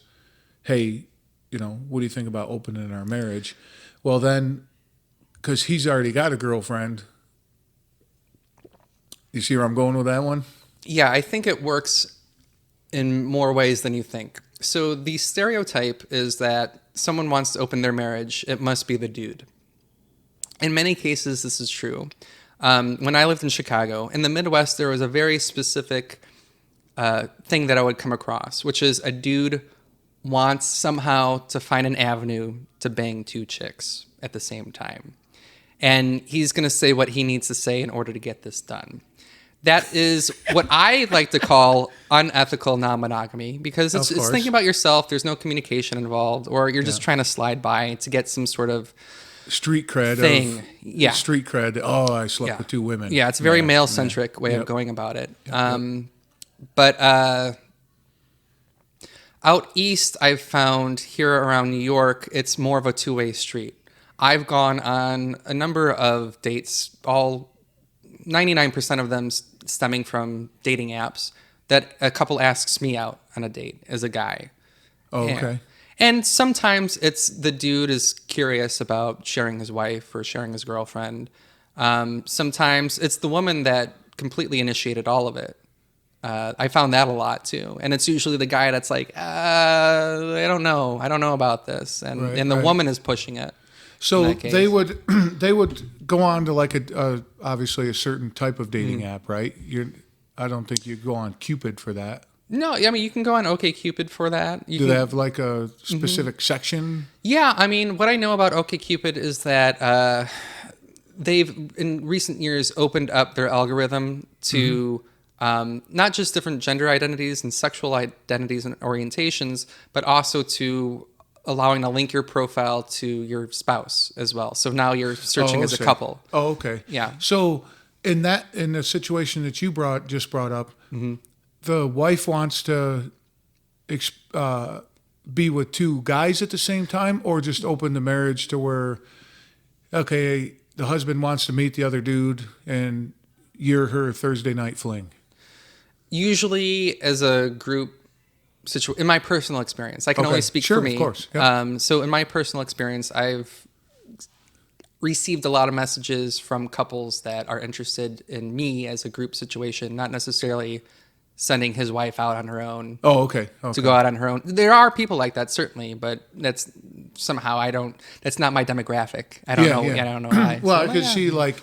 hey, what do you think about opening our marriage? Well, then, because he's already got a girlfriend, you see where I'm going with that one? Yeah, I think it works in more ways than you think. So the stereotype is that someone wants to open their marriage, it must be the dude. In many cases, this is true. When I lived in Chicago, in the Midwest, there was a very specific thing that I would come across, which is a dude wants somehow to find an avenue to bang two chicks at the same time. And he's going to say what he needs to say in order to get this done. That is what I like to call unethical non-monogamy, because it's thinking about yourself. There's no communication involved, or you're just trying to slide by to get some sort of street cred thing. Street cred. Oh, I slept with two women. Yeah, it's a very male-centric way of going about it. But out east, I've found here around New York, it's more of a two-way street. I've gone on a number of dates, all 99% of them stemming from dating apps, that a couple asks me out on a date as a guy. Oh, okay. And sometimes it's the dude is curious about sharing his wife or sharing his girlfriend. Sometimes it's the woman that completely initiated all of it. I found that a lot too. And it's usually the guy that's like, I don't know about this. And the woman is pushing it. So they would go on to like obviously a certain type of dating app, right? I don't think you'd go on Cupid for that. No, I mean, you can go on OkCupid for that. Do they have like a specific section? Yeah, I mean, what I know about OkCupid is that they've, in recent years, opened up their algorithm to not just different gender identities and sexual identities and orientations, but also to allowing to link your profile to your spouse as well. So now you're searching as a couple. Oh, okay. Yeah. So in the situation that you just brought up, the wife wants to be with two guys at the same time, or just open the marriage to where, okay, the husband wants to meet the other dude and you're her Thursday night fling? Usually as a group situation, in my personal experience, I can only speak for me. Of course. Yeah. So in my personal experience, I've received a lot of messages from couples that are interested in me as a group situation, not necessarily sending his wife out on her own. Oh, okay. To go out on her own. There are people like that, certainly, but that's somehow that's not my demographic. I don't know. Yeah. I don't know why. Well, I could see like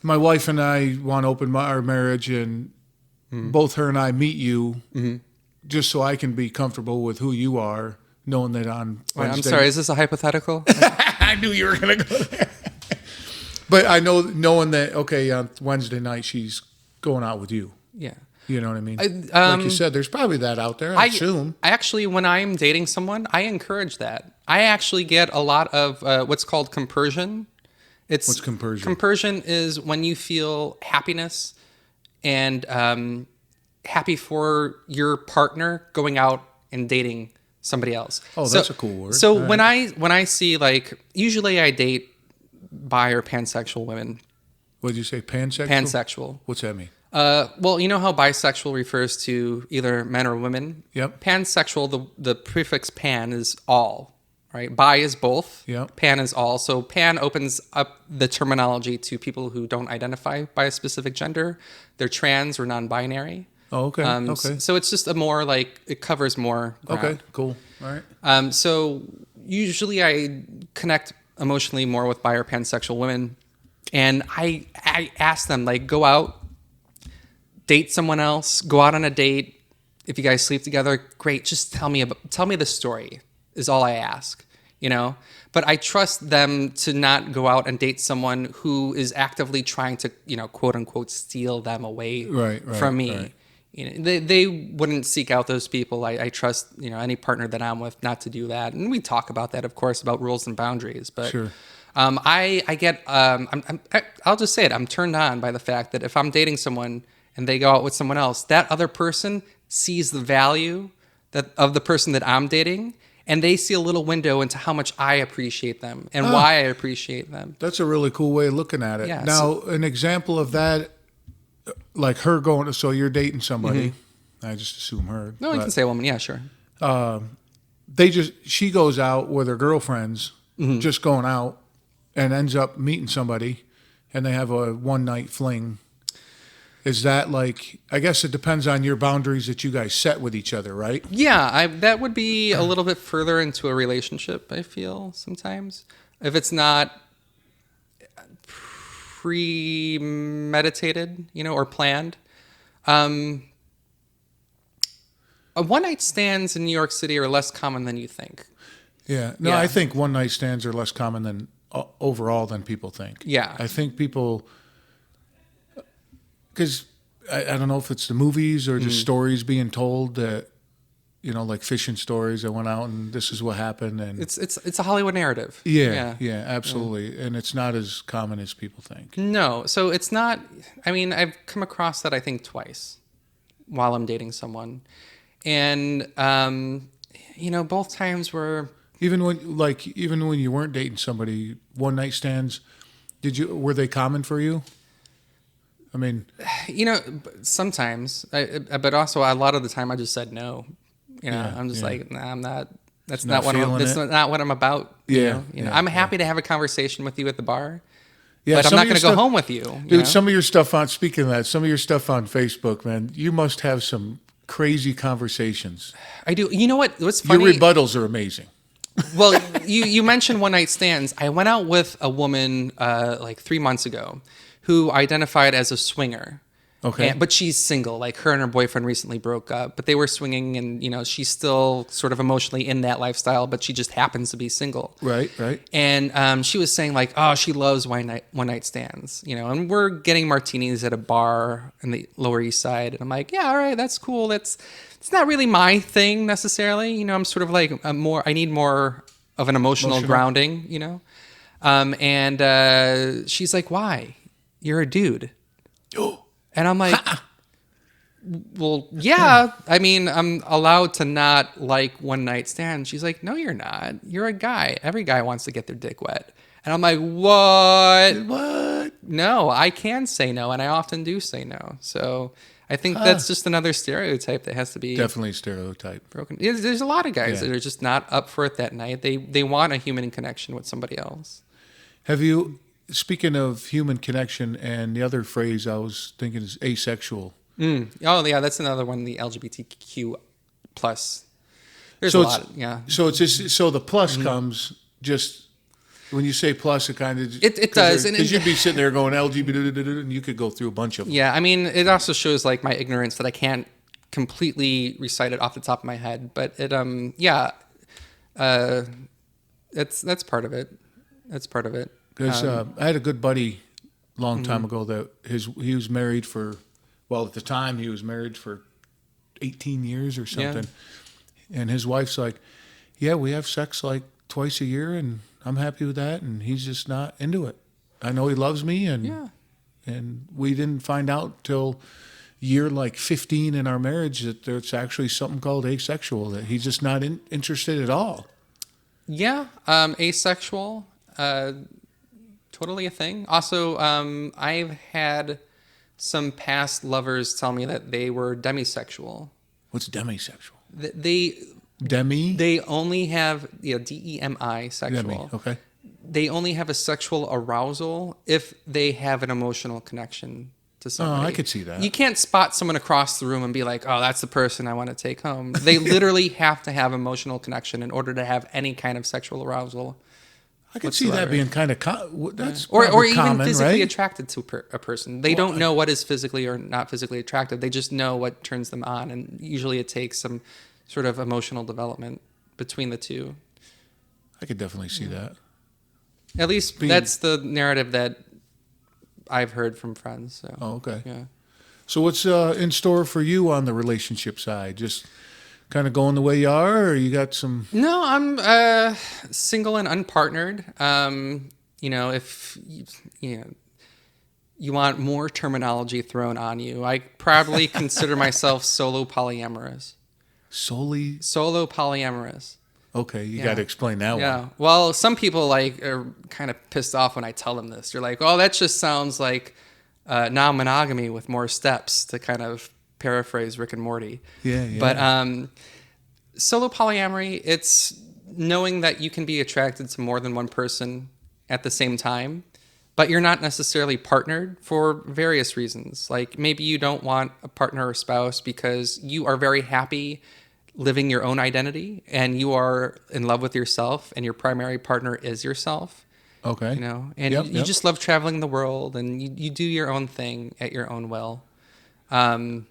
my wife and I want to open our marriage, and both her and I meet you just so I can be comfortable with who you are, knowing that on Wednesday. I'm sorry, is this a hypothetical? I knew you were going to go there. But I know, knowing that, okay, on Wednesday night she's going out with you. Yeah. You know what I mean? Like you said, there's probably that out there, I assume. I actually, when I'm dating someone, I encourage that. I actually get a lot of what's called compersion. What's compersion? Compersion is when you feel happiness and happy for your partner going out and dating somebody else. Oh, that's a cool word. So when I see, like, usually I date bi or pansexual women. What did you say, pansexual? Pansexual. What's that mean? Well, you know how bisexual refers to either men or women? Yep. Pansexual, the prefix pan is all, right? Bi is both. Yep. Pan is all. So pan opens up the terminology to people who don't identify by a specific gender. They're trans or non-binary. Oh, okay. Okay. So it's just a more like, it covers more ground. Okay, cool. All right. So usually I connect emotionally more with bi or pansexual women. And I ask them, like, go out, date someone else, go out on a date. If you guys sleep together, great. Just tell me the story is all I ask, you know? But I trust them to not go out and date someone who is actively trying to, you know, quote unquote, steal them away from me. Right. You know, they wouldn't seek out those people. I trust, you know, any partner that I'm with not to do that. And we talk about that, of course, about rules and boundaries. But sure. I'll just say it. I'm turned on by the fact that if I'm dating someone and they go out with someone else, that other person sees the value of the person that I'm dating, and they see a little window into how much I appreciate them and why I appreciate them. That's a really cool way of looking at it. Yeah, now, an example of that, like her going, so you're dating somebody. I just assume her. No, you can say woman. Yeah, sure. She goes out with her girlfriends, just going out, and ends up meeting somebody, and they have a one-night fling. Is that like, I guess it depends on your boundaries that you guys set with each other, right? Yeah, that would be a little bit further into a relationship, I feel, sometimes. If it's not premeditated, or planned. One-night stands in New York City are less common than you think. Yeah. No, I think one-night stands are less common than overall than people think. Yeah. I think people... Because I don't know if it's the movies or just stories being told that, like fishing stories. I went out and this is what happened, and it's a Hollywood narrative. Yeah, absolutely, and it's not as common as people think. No, so it's not. I mean, I've come across that I think twice while I'm dating someone, and both times were even when you weren't dating somebody, one night stands. Were they common for you? I mean, sometimes, but also a lot of the time I just said no. I'm just like, nah, I'm not. That's not what I'm about. I'm happy to have a conversation with you at the bar. Yeah, but I'm not going to go home with you. Dude, some of your stuff on some of your stuff on Facebook, man, you must have some crazy conversations. I do. You know what's funny? Your rebuttals are amazing. Well, you mentioned one night stands. I went out with a woman like 3 months ago who identified as a swinger. Okay. But she's single. Like, her and her boyfriend recently broke up, but they were swinging, and she's still sort of emotionally in that lifestyle, but she just happens to be single. Right. And she was saying like, oh, she loves one night stands, and we're getting martinis at a bar in the Lower East Side, and I'm like, yeah, all right, that's cool. It's not really my thing necessarily. I'm sort of like I need more of an emotional grounding, and she's like, why? You're a dude. Oh. And I'm like, well, yeah. I mean, I'm allowed to not like one night stands. She's like, no, you're not. You're a guy. Every guy wants to get their dick wet. And I'm like, what? What? No, I can say no, and I often do say no. So I think that's just another stereotype that has to be definitely a stereotype broken. There's a lot of guys that are just not up for it that night. They want a human connection with somebody else. Have you? Speaking of human connection, and the other phrase I was thinking is asexual. Oh, yeah, that's another one, the LGBTQ plus. There's a lot, yeah. So it's just, the plus comes just, when you say plus, it kind of... It does. Because you'd be sitting there going LGBT, and you could go through a bunch of them. Yeah, I mean, it also shows like my ignorance that I can't completely recite it off the top of my head. But it, that's part of it. That's part of it. Because I had a good buddy a long time ago that he was married for, at the time he was married for 18 years or something. Yeah. And his wife's like, yeah, we have sex like twice a year and I'm happy with that. And he's just not into it. I know he loves me and we didn't find out till year like 15 in our marriage that there's actually something called asexual, that he's just not interested at all. Yeah, asexual. Totally a thing. Also, I've had some past lovers tell me that they were demisexual. What's demisexual? They only have DEMI sexual. Demi, okay. They only have a sexual arousal if they have an emotional connection to somebody. Oh, I could see that. You can't spot someone across the room and be like, oh, that's the person I want to take home. They literally have to have emotional connection in order to have any kind of sexual arousal. I could see that being kind of that's or even common, physically right? attracted to a person. They don't know what is physically or not physically attractive. They just know what turns them on, and usually it takes some sort of emotional development between the two. I could definitely see that. At least that's the narrative that I've heard from friends. So. Oh, okay. Yeah. So what's in store for you on the relationship side? Just kind of going the way you are, or you got some... No, I'm single and unpartnered. If you want more terminology thrown on you, I proudly consider myself solo polyamorous. Solo polyamorous. Okay, you Yeah. got to explain that one. Yeah. Well, some people like are kind of pissed off when I tell them this. They're like, "Oh, that just sounds like non-monogamy with more steps," to kind of paraphrase Rick and Morty. Yeah, yeah. But solo polyamory, it's knowing that you can be attracted to more than one person at the same time, but you're not necessarily partnered for various reasons. Like maybe you don't want a partner or spouse because you are very happy living your own identity and you are in love with yourself and your primary partner is yourself. Okay. You know, and Yep, you yep. just love traveling the world and you do your own thing at your own will. You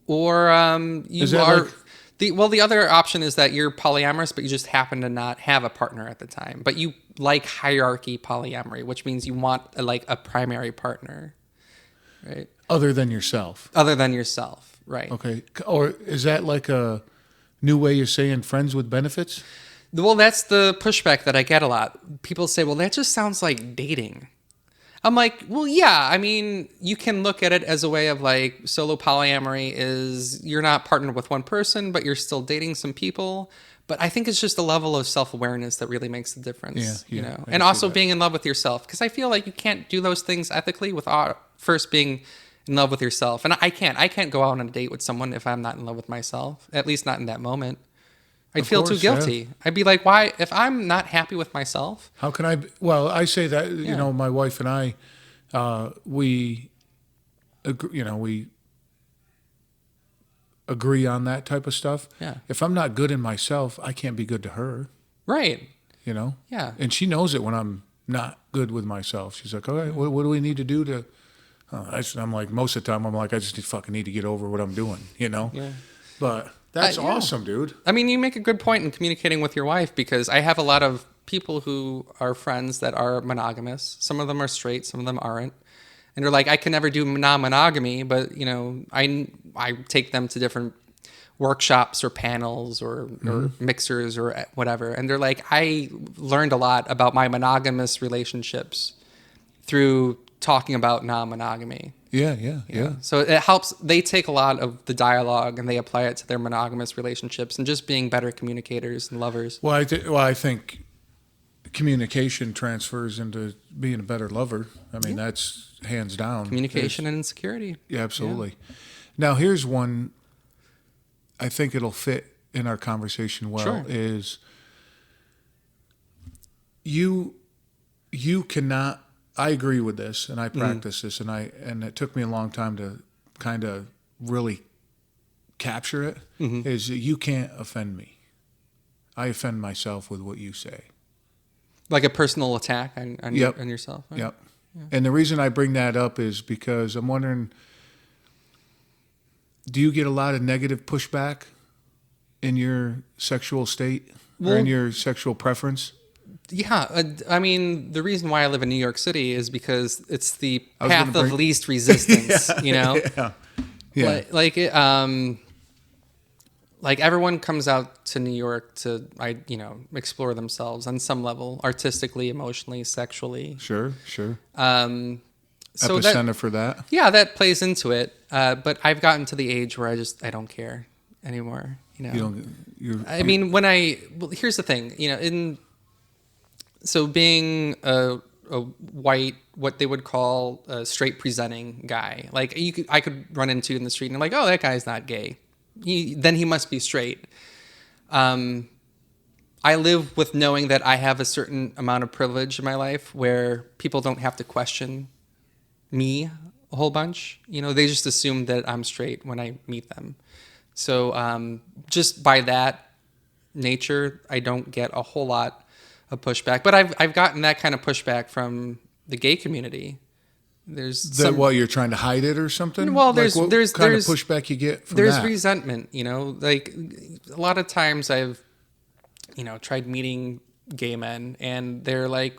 Is that are like- the other option is that you're polyamorous, but you just happen to not have a partner at the time. But you like hierarchy polyamory, which means you want a primary partner, right? Other than yourself. Other than yourself, right? Okay. Or is that like a new way of saying friends with benefits? Well, that's the pushback that I get a lot. People say, "Well, that just sounds like dating." I'm like, well, yeah. I mean, you can look at it as a way of like solo polyamory is you're not partnered with one person, but you're still dating some people. But I think it's just a level of self-awareness that really makes the difference, Yeah, you yeah, know, I and see also that. being in love with yourself. Because I feel like you can't do those things ethically without first being in love with yourself. And I can't go out on a date with someone if I'm not in love with myself, at least not in that moment. I'd Of feel too course, yeah. guilty. I'd be like, why? If I'm not happy with myself, How can I? Well, I say that Yeah. my wife and I, we, we agree on that type of stuff. Yeah. If I'm not good in myself, I can't be good to her. right? You know. Yeah. And she knows it when I'm not good with myself. She's like, "Okay, what do we need to do to?" I'm like, most of the time, I'm like, I just fucking need to get over what I'm doing. You know. Yeah. But that's Yeah. awesome, dude. I mean, you make a good point in communicating with your wife because I have a lot of people who are friends that are monogamous. Some of them are straight, some of them aren't. And they're like, I can never do non-monogamy, but I take them to different workshops or panels or mixers or whatever. And they're like, I learned a lot about my monogamous relationships through talking about non-monogamy. Yeah, yeah, yeah. So it helps. They take a lot of the dialogue and they apply it to their monogamous relationships and just being better communicators and lovers. Well, I think communication transfers into being a better lover. I mean, that's hands down. Communication and insecurity. Yeah, absolutely. Now, here's one. I think it'll fit in our conversation well. Sure. Is you cannot. I agree with this, and I practice this, and it took me a long time to kind of really capture it. Is that you can't offend me. I offend myself with what you say. Like a personal attack on Yep. on yourself. Right? Yep. And the reason I bring that up is because I'm wondering, do you get a lot of negative pushback in your sexual state or in Well- your sexual preference? Yeah, I mean, the reason why I live in New York City is because it's the I was path gonna of bring- least resistance. You know, Yeah. like everyone comes out to New York to explore themselves on some level, artistically, emotionally, sexually. Sure. So Epicenter for that. that plays into it. But I've gotten to the age where I don't care anymore. You know, You don't. I mean, here's the thing, so being a white, what they would call a straight presenting guy, like I could run into in the street and like, oh, that guy's not gay. Then he must be straight. I live with knowing that I have a certain amount of privilege in my life where people don't have to question me a whole bunch. They just assume that I'm straight when I meet them. So just by that nature, I don't get a whole lot of pushback. But I've gotten that kind of pushback from the gay community. There's What you're trying to hide it or something? Well, Like, there's what there's kind there's of pushback you get from there's that? resentment. Like a lot of times I've tried meeting gay men and they're like,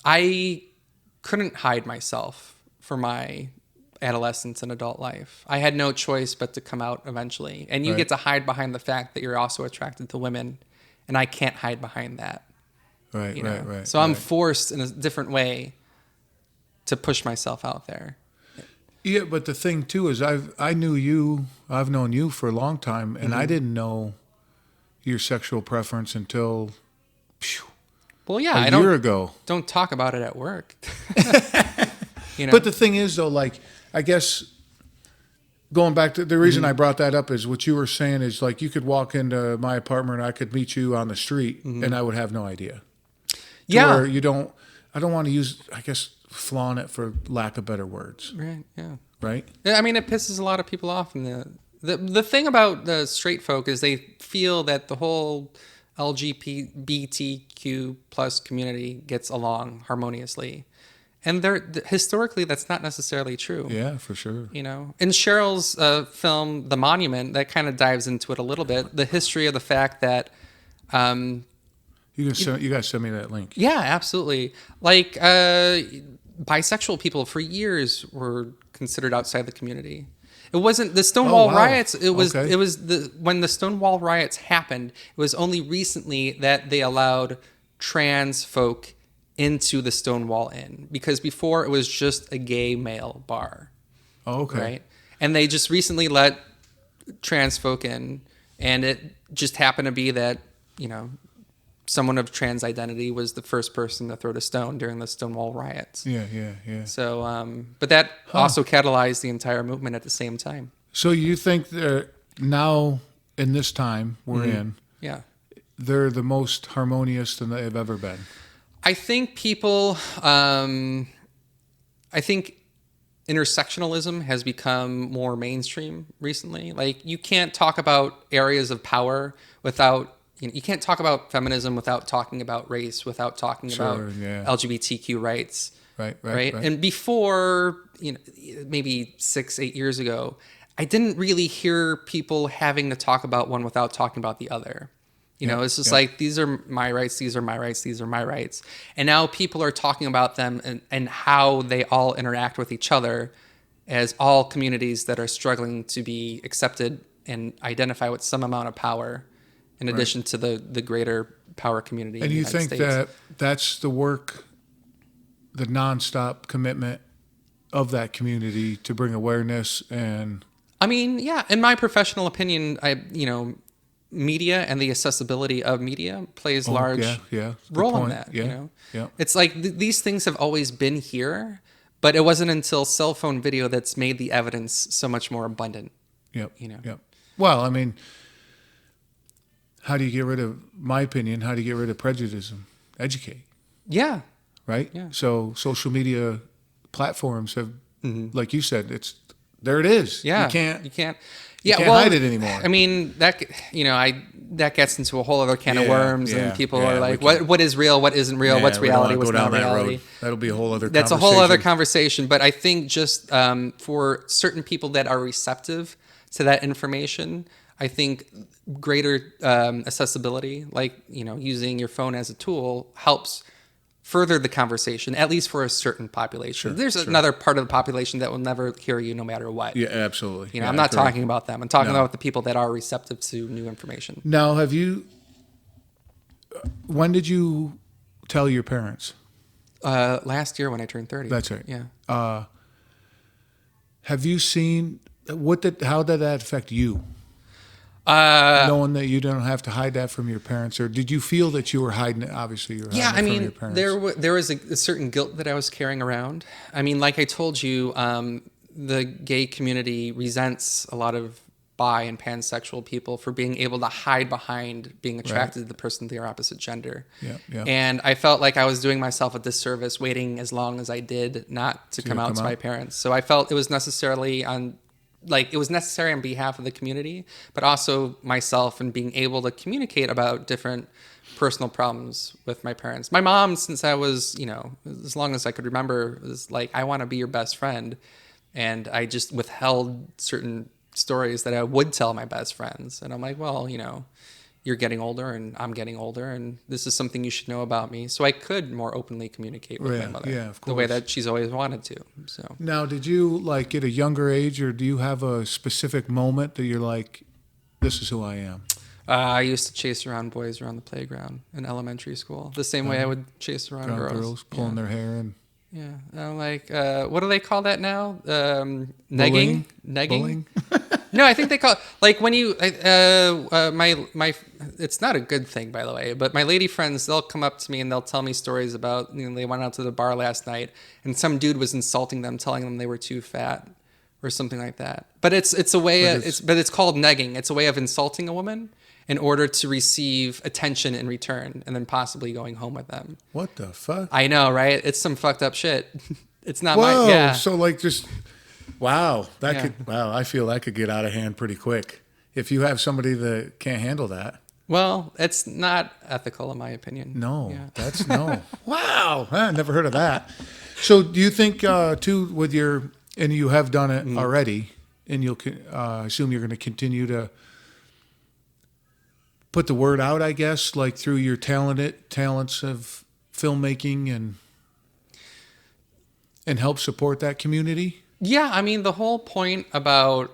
I couldn't hide myself for my adolescence and adult life. I had no choice but to come out eventually. And you Right. get to hide behind the fact that you're also attracted to women. And I can't hide behind that. Right, right. So I'm forced in a different way to push myself out there. Yeah, but the thing too is I've known you for a long time, and I didn't know your sexual preference until Well, yeah, a year ago. Don't talk about it at work. But the thing is, though, like, I guess going back to the reason I brought that up is what you were saying is like you could walk into my apartment and I could meet you on the street and I would have no idea. Yeah. Where I don't want to use, I guess, flaunt it for lack of better words. Right. Yeah. Right? I mean, it pisses a lot of people off. And the thing about the straight folk is they feel that the whole LGBTQ plus community gets along harmoniously. And historically, that's not necessarily true. Yeah, for sure. In Cheryl's film, The Monument, that kind of dives into it a little bit. The history of the fact that... you guys send me that link. Yeah, absolutely. Like, bisexual people for years were considered outside the community. It wasn't the Stonewall riots. It was when the Stonewall riots happened. It was only recently that they allowed trans folk into the Stonewall Inn, because before it was just a gay male bar. Oh, okay. Right? And they just recently let trans folk in, and it just happened to be that, someone of trans identity was the first person to throw the stone during the Stonewall riots. Yeah. So, but that also catalyzed the entire movement at the same time. So you think that now, in this time we're in, they're the most harmonious than they've ever been? I think people, I think intersectionalism has become more mainstream recently. Like, you can't talk about areas of power without, you can't talk about feminism without talking about race, without talking about LGBTQ rights. Right. And before, maybe 6-8 years ago, I didn't really hear people having to talk about one without talking about the other. It's just like, these are my rights, these are my rights, these are my rights. And now people are talking about them and how they all interact with each other as all communities that are struggling to be accepted and identify with some amount of power in addition to the greater power community. And you think that that's the work, the nonstop commitment of that community to bring awareness and... I mean, yeah, in my professional opinion, media and the accessibility of media plays large role in that. It's like these things have always been here, but it wasn't until cell phone video that's made the evidence so much more abundant. Yep. Well, I mean, how do you get rid of, my opinion, how do you get rid of prejudice? Educate. Yeah. Right? Yeah. So social media platforms have, like you said, there it is. Yeah. You can't hide it anymore. I mean, that gets into a whole other can of worms, and people are like, what is real, what isn't real, what's reality, what's not reality. Road. That'll be a whole other That's conversation. a whole other conversation. But I think just for certain people that are receptive to that information, I think greater accessibility, like, using your phone as a tool, helps further the conversation, at least for a certain population. There's another part of the population that will never hear you no matter what. Yeah, absolutely. I'm not talking about them. I'm talking about the people that are receptive to new information. Now, when did you tell your parents? Last year when I turned 30. That's right. Yeah. Have you seen, how did that affect you? Knowing that you don't have to hide that from your parents, or did you feel that you were hiding it? Obviously, you were hiding it from your parents. There was a certain guilt that I was carrying around. I mean, like I told you, the gay community resents a lot of bi and pansexual people for being able to hide behind being attracted to the person of their opposite gender. Yeah. And I felt like I was doing myself a disservice waiting as long as I did not to come out to my parents. So I felt it was necessary on behalf of the community, but also myself, and being able to communicate about different personal problems with my parents. My mom, since I was, as long as I could remember, was like, I want to be your best friend. And I just withheld certain stories that I would tell my best friends. And I'm like, well, you're getting older and I'm getting older, and this is something you should know about me. So I could more openly communicate with my mother. Yeah, of course. The way that she's always wanted to. So now, did you at a younger age, or do you have a specific moment that you're like, this is who I am? I used to chase around boys around the playground in elementary school, the same way I would chase around girls. Pulling their hair and... Yeah. Like, what do they call that now? Bullying? Negging? Negging? Bullying? No, I think they call it, like when you, my, it's not a good thing, by the way, but my lady friends, they'll come up to me and they'll tell me stories about, they went out to the bar last night and some dude was insulting them, telling them they were too fat or something like that. But it's a way, but it's called negging. It's a way of insulting a woman in order to receive attention in return and then possibly going home with them. What the fuck? I know, right? It's some fucked up shit. It's not Whoa, yeah. so like just, wow, I feel that could get out of hand pretty quick. If you have somebody that can't handle that. Well, it's not ethical in my opinion. No, Yeah. that's no. Wow, I never heard of that. So do you think, too, with your, and you have done it already, and you'll assume you're going to continue to put the word out, I guess, like through your talents of filmmaking and help support that community? Yeah, I mean, the whole point about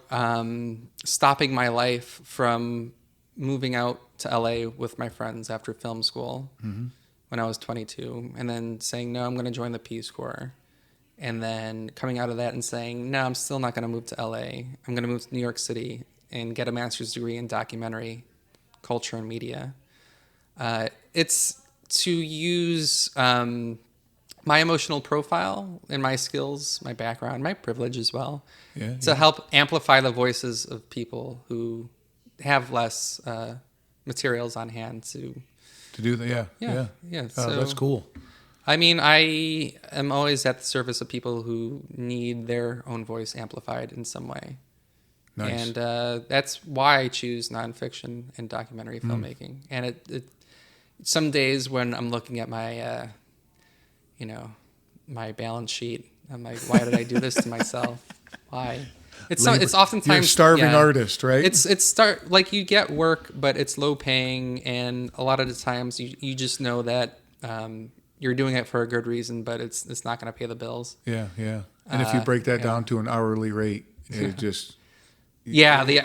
stopping my life from moving out to LA with my friends after film school when I was 22, and then saying, no, I'm going to join the Peace Corps. And then coming out of that and saying, no, I'm still not going to move to LA. I'm going to move to New York City and get a master's degree in documentary culture and media. It's to use my emotional profile and my skills, my background, my privilege as well, to help amplify the voices of people who have less materials on hand to do that. Yeah. Oh, So, that's cool. I mean, I am always at the service of people who need their own voice amplified in some way. Nice. And that's why I choose nonfiction and documentary filmmaking. And it some days when I'm looking at my, my balance sheet, I'm like, why did I do this to myself? Why? It's oftentimes you're a starving artist, right? It's like you get work, but it's low paying, and a lot of the times you just know that you're doing it for a good reason, but it's not going to pay the bills. Yeah. And if you break that down to an hourly rate, it just don't do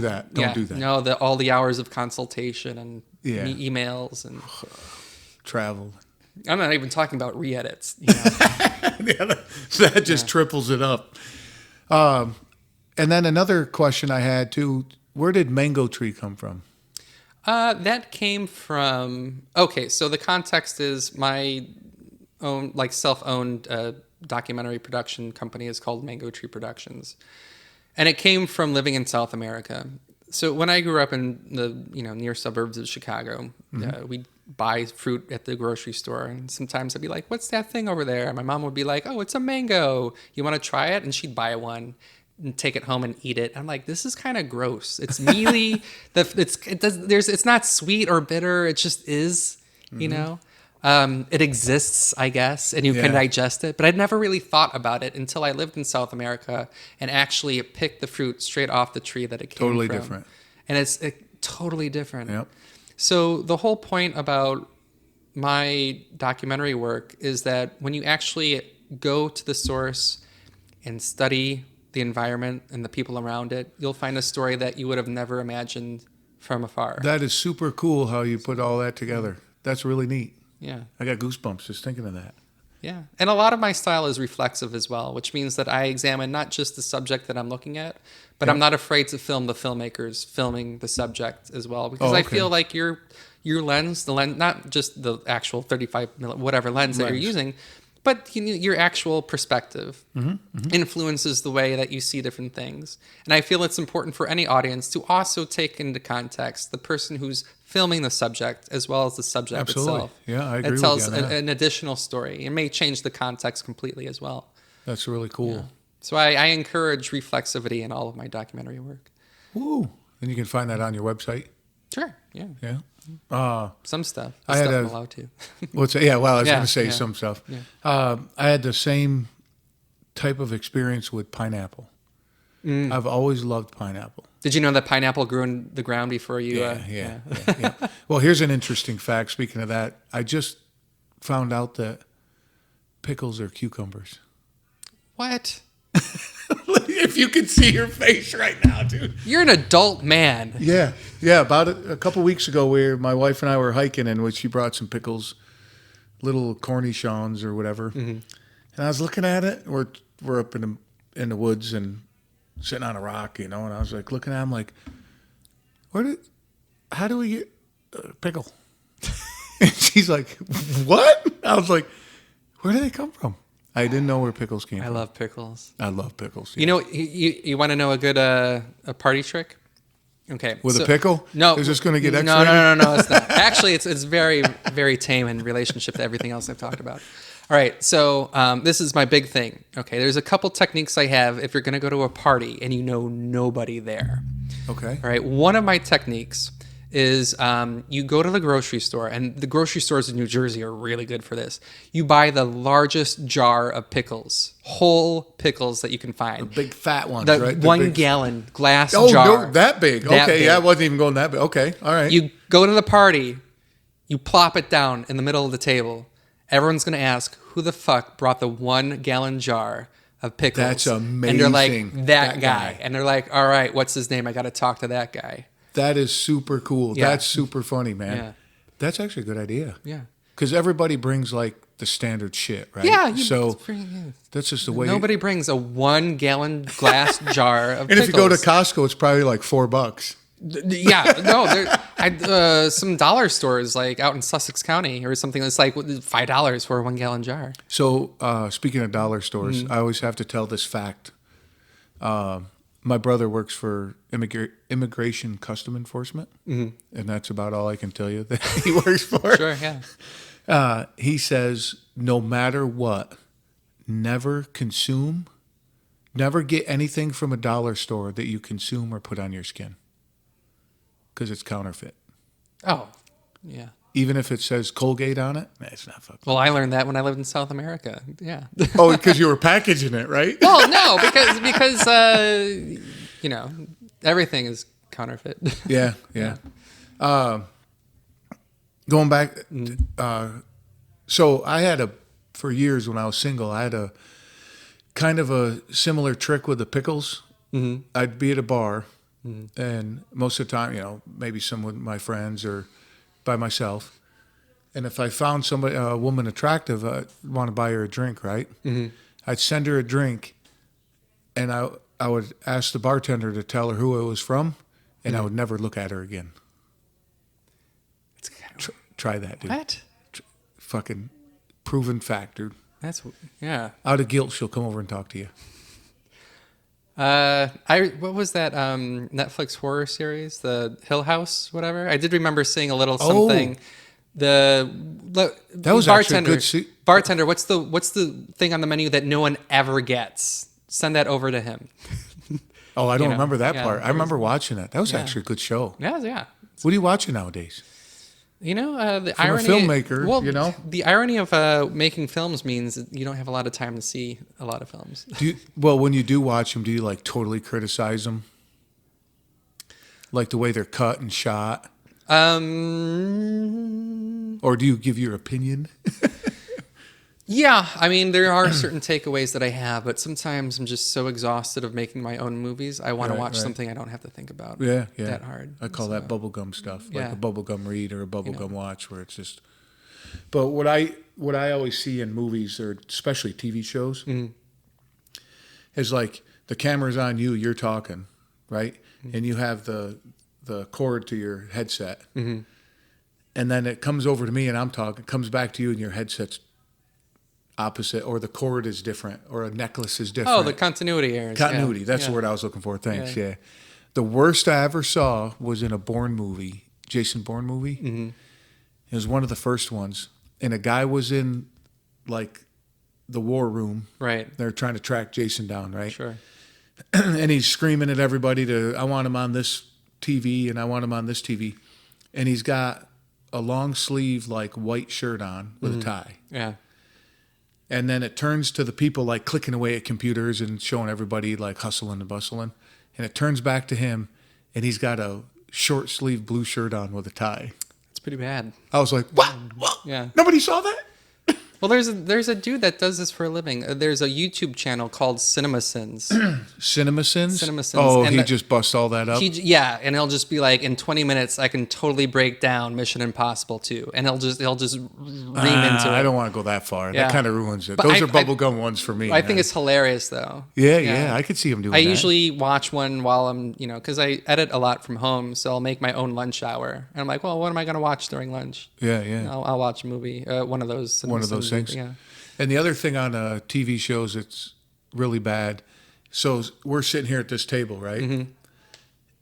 that. Don't do that. No, all the hours of consultation and emails and travel. I'm not even talking about re-edits. That just triples it up. And then another question I had too: where did Mango Tree come from? That came from so the context is my own self-owned documentary production company is called Mango Tree Productions, and it came from living in South America. So when I grew up in the near suburbs of Chicago, we'd buy fruit at the grocery store, and sometimes I'd be like, "What's that thing over there?" And my mom would be like, "Oh, it's a mango. You want to try it?" And she'd buy one and take it home and eat it. I'm like, this is kind of gross. It's mealy. It's not sweet or bitter. It just is, It exists, I guess, and you can digest it. But I'd never really thought about it until I lived in South America and actually picked the fruit straight off the tree that it came from. Totally different. And it's totally different. Yep. So the whole point about my documentary work is that when you actually go to the source and study the environment and the people around it, you'll find a story that you would have never imagined from afar. That is super cool how you put all that together. That's really neat. Yeah. I got goosebumps just thinking of that. Yeah. And a lot of my style is reflexive as well, which means that I examine not just the subject that I'm looking at, but I'm not afraid to film the filmmakers filming the subject as well. Because I feel like your lens, not just the actual 35 whatever lens that you're using, but your actual perspective influences the way that you see different things. And I feel it's important for any audience to also take into context the person who's filming the subject as well as the subject itself. Yeah, I agree with you. It you tells on that. an additional story. It may change the context completely as well. That's really cool. Yeah. So I encourage reflexivity in all of my documentary work. Ooh. And you can find that on your website? Sure, yeah. Yeah. Some stuff. I had I'm allowed to. I was going to say some stuff. Yeah. I had the same type of experience with pineapple. I've always loved pineapple. Did you know that pineapple grew in the ground before you? Yeah. Well, here's an interesting fact. Speaking of that, I just found out that pickles are cucumbers. What? If you could see your face right now, dude. You're an adult man. Yeah. About a couple weeks ago, my wife and I were hiking, and she brought some pickles, little cornichons or whatever. And I was looking at it. We're up in the woods and sitting on a rock, and I was like looking at him like, how do we get pickle? And she's like, what? I was like, where do they come from? I didn't know where pickles came from. I love pickles. I love pickles. Yeah. You know, you want to know a good a party trick? Okay. With a pickle? No. Is this going to get extra? No, it's not. Actually, it's very, very tame in relationship to everything else I've talked about. All right, so this is my big thing. Okay, there's a couple techniques I have if you're going to go to a party and you know nobody there. Okay. All right, one of my techniques is you go to the grocery store, and the grocery stores in New Jersey are really good for this. You buy the largest jar of pickles, whole pickles that you can find. The big fat ones, the right? 1 gallon glass jar. Oh, no, that big. That okay, big. yeah, I wasn't even going that big. Okay, all right. You go to the party, you plop it down in the middle of the table. Everyone's going to ask, who the fuck brought the 1 gallon jar of pickles? That's amazing. And they're like, that guy. And they're like, all right, what's his name? I got to talk to that guy. That is super cool. Yeah. That's super funny, man. Yeah. That's actually a good idea. Yeah. Because everybody brings like the standard shit, right? Yeah. So that's just the way. Nobody brings a 1 gallon glass jar of and pickles. if you go to Costco, it's probably like $4. Yeah, no, some dollar stores like out in Sussex County or something that's like $5 for a 1 gallon jar. So speaking of dollar stores, I always have to tell this fact. My brother works for Immigration Custom Enforcement, and that's about all I can tell you that he works for. Sure, yeah. He says, no matter what, never get anything from a dollar store that you consume or put on your skin. Because it's counterfeit. Oh, yeah. Even if it says Colgate on it, it's not fucking. Well, I learned that when I lived in South America. Yeah. Oh, because you were packaging it, right? Well, no, because everything is counterfeit. Yeah. Going back, so I had for years when I was single, I had a kind of a similar trick with the pickles. Mm-hmm. I'd be at a bar. Mm-hmm. And most of the time, maybe some with my friends or by myself. And if I found a woman attractive, I'd want to buy her a drink, right? Mm-hmm. I'd send her a drink, and I would ask the bartender to tell her who it was from, and I would never look at her again. It's kind of... Try that, dude. What? Fucking proven fact, dude. Yeah. Out of guilt, she'll come over and talk to you. What was that Netflix horror series, the Hill House, whatever? I did remember seeing a little something. That was bartender. Actually a good bartender, what's the thing on the menu that no one ever gets? Send that over to him. Oh, I don't remember that part. I remember watching that. That was actually a good show. Yeah. What are you watching nowadays? The From irony. a filmmaker, well, the irony of making films means you don't have a lot of time to see a lot of films. When you do watch them, do you like totally criticize them, like the way they're cut and shot, or do you give your opinion? Yeah, I mean, there are certain takeaways that I have, but sometimes I'm just so exhausted of making my own movies. I want to watch something I don't have to think about that hard. I call that bubblegum stuff, like Yeah. a bubblegum read or a bubblegum watch, where it's just... But what I always see in movies, or especially TV shows, is like the camera's on you, you're talking, right? Mm-hmm. And you have the cord to your headset. Mm-hmm. And then it comes over to me and I'm talking, comes back to you and your headset's opposite, or the cord is different, or a necklace is different. Oh, the continuity errors. Continuity, that's the word I was looking for. Thanks, yeah. The worst I ever saw was in a Bourne movie, Jason Bourne movie. Mm-hmm. It was one of the first ones. And a guy was in, like, the war room. Right. They're trying to track Jason down, right? Sure. And he's screaming at everybody I want him on this TV, and I want him on this TV. And he's got a long sleeve, like, white shirt on with a tie. Yeah. And then it turns to the people like clicking away at computers and showing everybody like hustling and bustling. And it turns back to him, and he's got a short sleeve blue shirt on with a tie. It's pretty bad. I was like, what? Yeah. Nobody saw that? Well, there's a dude that does this for a living. There's a YouTube channel called CinemaSins. CinemaSins? CinemaSins. Oh, And he just busts all that up? Yeah, and he'll just be like, in 20 minutes, I can totally break down Mission Impossible 2. And he'll just ream into it. I don't want to go that far. Yeah. That kind of ruins it. But Those are bubblegum ones for me. I think it's hilarious, though. Yeah, I could see him doing that. I usually watch one while I'm, because I edit a lot from home, so I'll make my own lunch hour. And I'm like, well, what am I going to watch during lunch? Yeah. And I'll watch a movie, one of those things. Yeah. And the other thing on TV shows that's really bad, so we're sitting here at this table, right? Mm-hmm.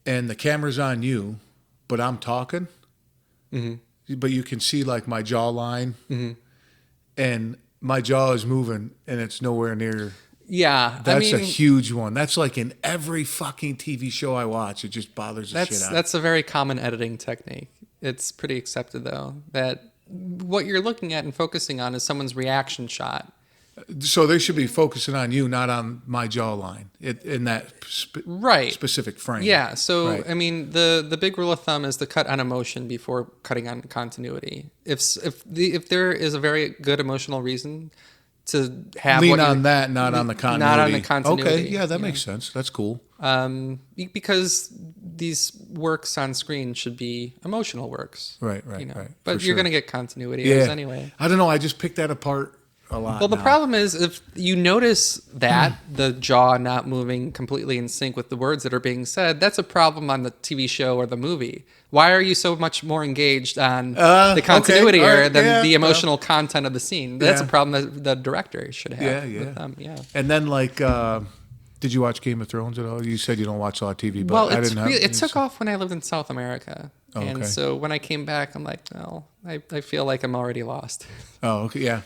And the camera's on you, but I'm talking. Mm-hmm. But you can see like my jawline, and my jaw is moving, and it's nowhere near. Yeah, That's a huge one. That's like in every fucking TV show I watch. It just bothers the shit out. That's a very common editing technique. It's pretty accepted, though, that what you're looking at and focusing on is someone's reaction shot. So they should be focusing on you, not on my jawline in that specific frame. Yeah. So, right. I mean, the big rule of thumb is to cut on emotion before cutting on continuity. If there is a very good emotional reason to have lean on that, not on the continuity. Not on the continuity. Okay, yeah, that makes sense. That's cool. Because these works on screen should be emotional works. Right. But you're going to get continuity errors anyway. I don't know. I just picked that apart a lot. Well, the problem is if you notice that the jaw not moving completely in sync with the words that are being said, that's a problem on the TV show or the movie. Why are you so much more engaged on the continuity error than the emotional content of the scene? That's a problem that the director should have. With them. And then like, did you watch Game of Thrones at all? You said you don't watch a lot of TV, but well, I didn't have. It took off when I lived in South America. Oh, okay. And so when I came back, I'm like, well, I feel like I'm already lost. Oh, okay. Yeah.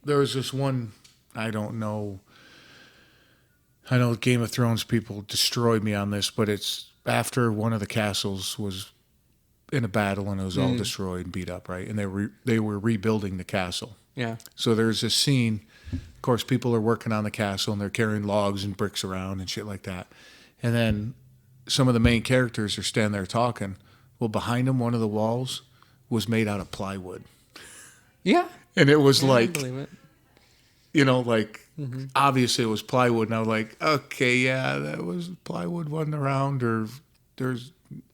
There was this one, I don't know. I know Game of Thrones people destroyed me on this, but it's after one of the castles was in a battle and it was all destroyed and beat up, right? And they were rebuilding the castle. Yeah. So there's this scene. Of course, people are working on the castle and they're carrying logs and bricks around and shit like that. And then some of the main characters are standing there talking. Well, behind them, one of the walls was made out of plywood. Yeah. And it was like, I believe it. Obviously it was plywood. And I was like, okay, yeah, that was plywood wasn't around, or there's,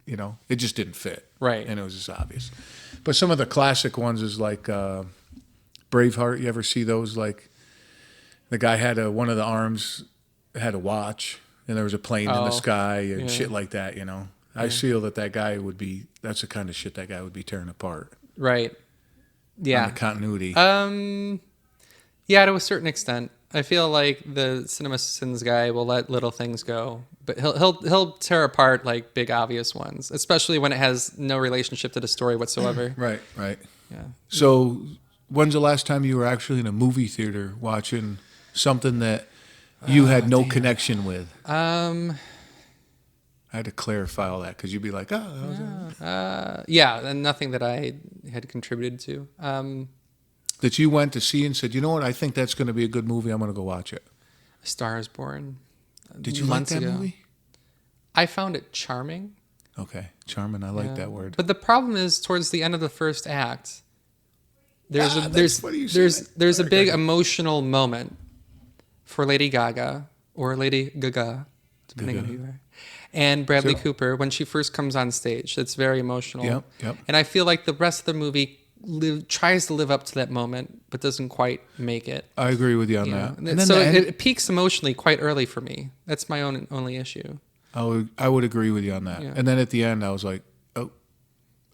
it just didn't fit. Right. And it was just obvious. But some of the classic ones is like Braveheart. You ever see those? Like the guy had one of the arms had a watch, and there was a plane in the sky and shit like that, I feel that guy that's the kind of shit that guy would be tearing apart. Right. Yeah. On the continuity. Yeah, to a certain extent. I feel like the CinemaSins guy will let little things go, but he'll tear apart like big obvious ones, especially when it has no relationship to the story whatsoever. Right. Yeah. So, when's the last time you were actually in a movie theater watching something that you had no connection with? I had to clarify all that because you'd be like, and nothing that I had contributed to. That you went to see and said, you know what, I think that's going to be a good movie. I'm going to go watch it. A Star is Born. Did you like that movie? I found it charming. Okay, charming. I like that word. But the problem is, towards the end of the first act, there's a big emotional moment for Lady Gaga or Lady Gaga, depending on who you are, and Bradley Cooper when she first comes on stage. It's very emotional. Yep. And I feel like the rest of the movie tries to live up to that moment, but doesn't quite make it. I agree with you on that. And so it peaks emotionally quite early for me. That's my only issue. I would agree with you on that. Yeah. And then at the end, I was like, oh.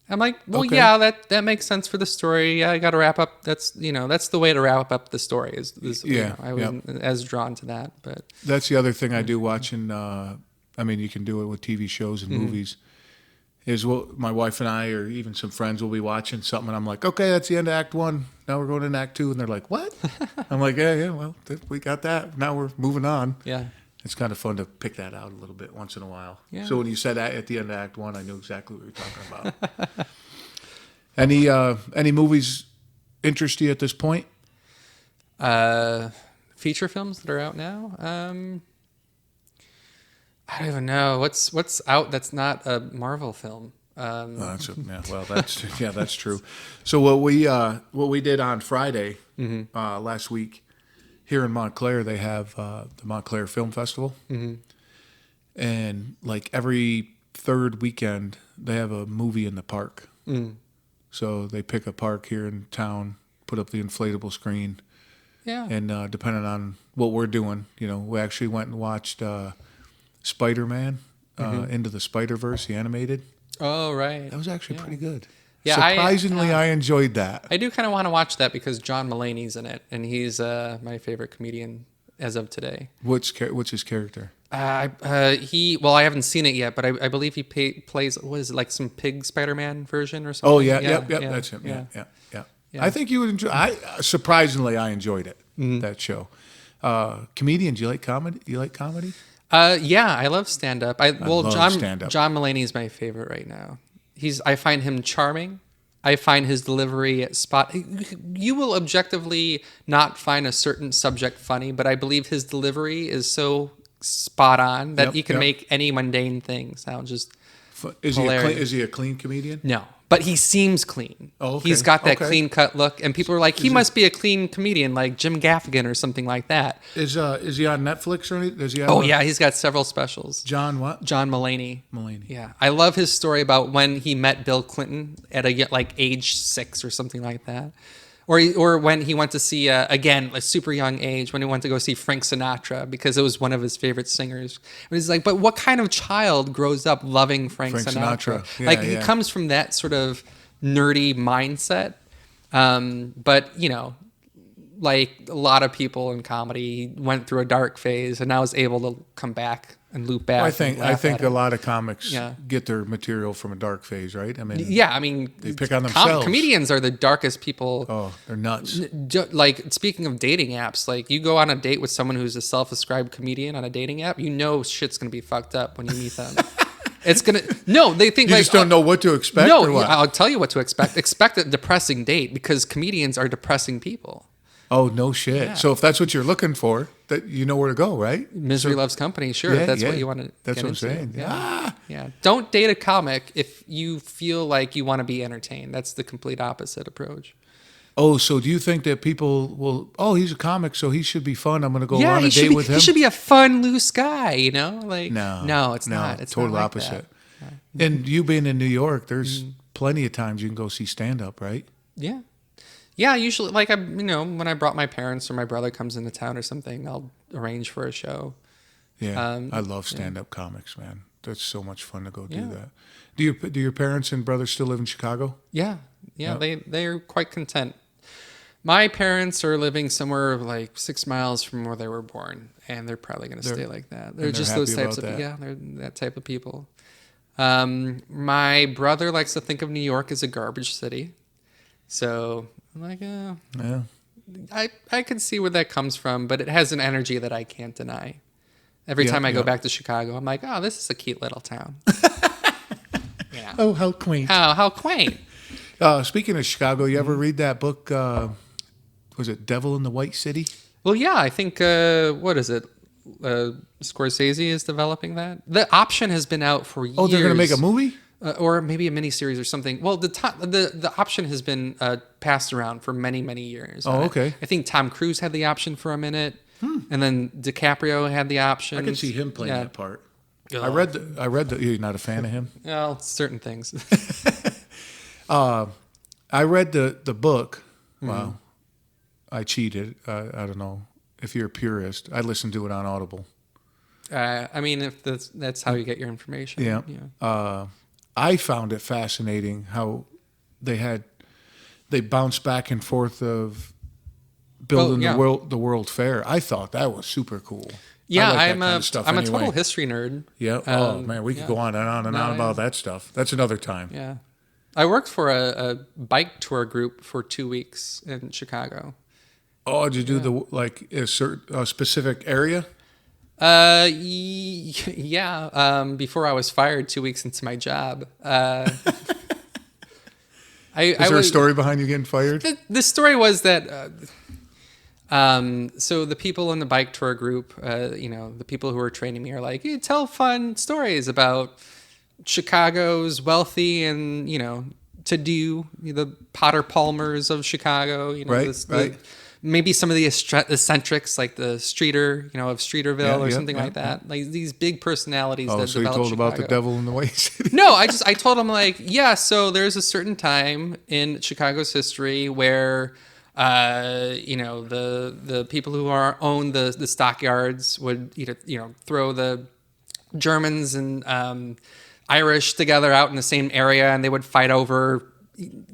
I'm like, well, yeah, that makes sense for the story. Yeah, I got to wrap up. That's the way to wrap up the story. I wasn't as drawn to that, but that's the other thing I do watching. You can do it with TV shows and movies. Is my wife and I, or even some friends, will be watching something, and I'm like, okay, that's the end of Act 1. Now we're going into Act 2, and they're like, what? I'm like, yeah, well, we got that. Now we're moving on. Yeah. It's kind of fun to pick that out a little bit once in a while. Yeah. So when you said that at the end of Act 1, I knew exactly what you were talking about. Any movies interest you at this point? Feature films that are out now? I don't even know what's out that's not a Marvel film. That's true. So what we did on Friday last week here in Montclair, they have the Montclair Film Festival, and like every third weekend they have a movie in the park. So they pick a park here in town, put up the inflatable screen. Yeah. And depending on what we're doing, we actually went and watched Spider-Man Into the Spider-Verse, the animated. Oh, right. That was actually pretty good. Yeah, Surprisingly, I enjoyed that. I do kind of want to watch that because John Mulaney's in it, and he's my favorite comedian as of today. What's his character? I haven't seen it yet, but I believe he plays, what is it, like some pig Spider-Man version or something? Oh, yeah, yep, that's him. Yeah. I think you would enjoy. Surprisingly, I enjoyed it. That show. Comedian? Do you like comedy? Yeah, I love stand-up. love stand-up. John Mulaney is my favorite right now. I find him charming. I find his delivery spot. You will objectively not find a certain subject funny, but I believe his delivery is so spot on that he can make any mundane thing sound just hilarious. Is he a clean comedian? No, but he seems clean. Oh, okay. He's got that clean cut look, and people are like, he must be a clean comedian, like Jim Gaffigan or something like that. Is he on Netflix or anything? He's got several specials. John what? John Mulaney. Mulaney. Yeah, I love his story about when he met Bill Clinton at age 6 or something like that. Or when he went to see, again, a super young age, when he went to go see Frank Sinatra because it was one of his favorite singers. And he's like, but what kind of child grows up loving Frank Sinatra? Yeah, he comes from that sort of nerdy mindset. But, like a lot of people in comedy, he went through a dark phase and now is able to come back and loop back. Well, I think a lot of comics get their material from a dark phase, right? I mean, they pick on themselves. Comedians are the darkest people. Oh, they're nuts. Like, speaking of dating apps, like you go on a date with someone who's a self-described comedian on a dating app, shit's gonna be fucked up when you meet them. It's gonna they think you just don't know what to expect. No, or what? I'll tell you what to expect. Expect a depressing date because comedians are depressing people. Oh, no shit. Yeah. So if that's what you're looking for, that you know where to go, right? Misery loves company. Sure, if that's what you want to That's get what into. I'm saying. Yeah. Don't date a comic if you feel like you want to be entertained. That's the complete opposite approach. Oh, so do you think that people will, he's a comic, so he should be fun. I'm going to go on a date with him? He should be a fun, loose guy, Like, no, it's not. It's total not like opposite. That. And you being in New York, there's plenty of times you can go see stand-up, right? Yeah. Yeah, usually, like, when I brought my parents or my brother comes into town or something, I'll arrange for a show. Yeah, I love stand-up comics, man. That's so much fun to go do that. Do your parents and brothers still live in Chicago? Yeah. They're quite content. My parents are living somewhere like 6 miles from where they were born, and they're probably going to stay like that. They're just those types of they're that type of people. My brother likes to think of New York as a garbage city, so I'm like, I can see where that comes from, but it has an energy that I can't deny. Every time I go back to Chicago, I'm like, oh, this is a cute little town. Oh, how quaint. How quaint. Speaking of Chicago, you ever read that book, was it Devil in the White City? Well, yeah, I think, what is it? Scorsese is developing that. The option has been out for years. Oh, they're going to make a movie? Or maybe a miniseries or something. Well, the option has been passed around for many, many years. Oh, okay. I think Tom Cruise had the option for a minute, and then DiCaprio had the option. I could see him playing that part. I read the. You're not a fan of him? Well, certain things. I read the book. Wow, I cheated. I don't know if you're a purist. I listened to it on Audible. I mean, if that's how you get your information. Yeah. I found it fascinating how they bounced back and forth of building the World Fair. I thought that was super cool. Yeah, I'm a total history nerd. Yeah. Oh man, we could go on and on and on about that stuff. That's another time. Yeah. I worked for a bike tour group for 2 weeks in Chicago. Oh, did you do a specific area? Yeah. Before I was fired 2 weeks into my job. Is there a story behind you getting fired? The story was that, so the people in the bike tour group, the people who were training me are like, tell fun stories about Chicago's wealthy and, to do the Potter Palmers of Chicago, Right. Maybe some of the eccentrics like the Streeter, of Streeterville or something like that. Like these big personalities that So you develop told Chicago. about the devil in the Way City? No, I told him like, so there's a certain time in Chicago's history where, the people who own the stockyards would throw the Germans and Irish together out in the same area, and they would fight over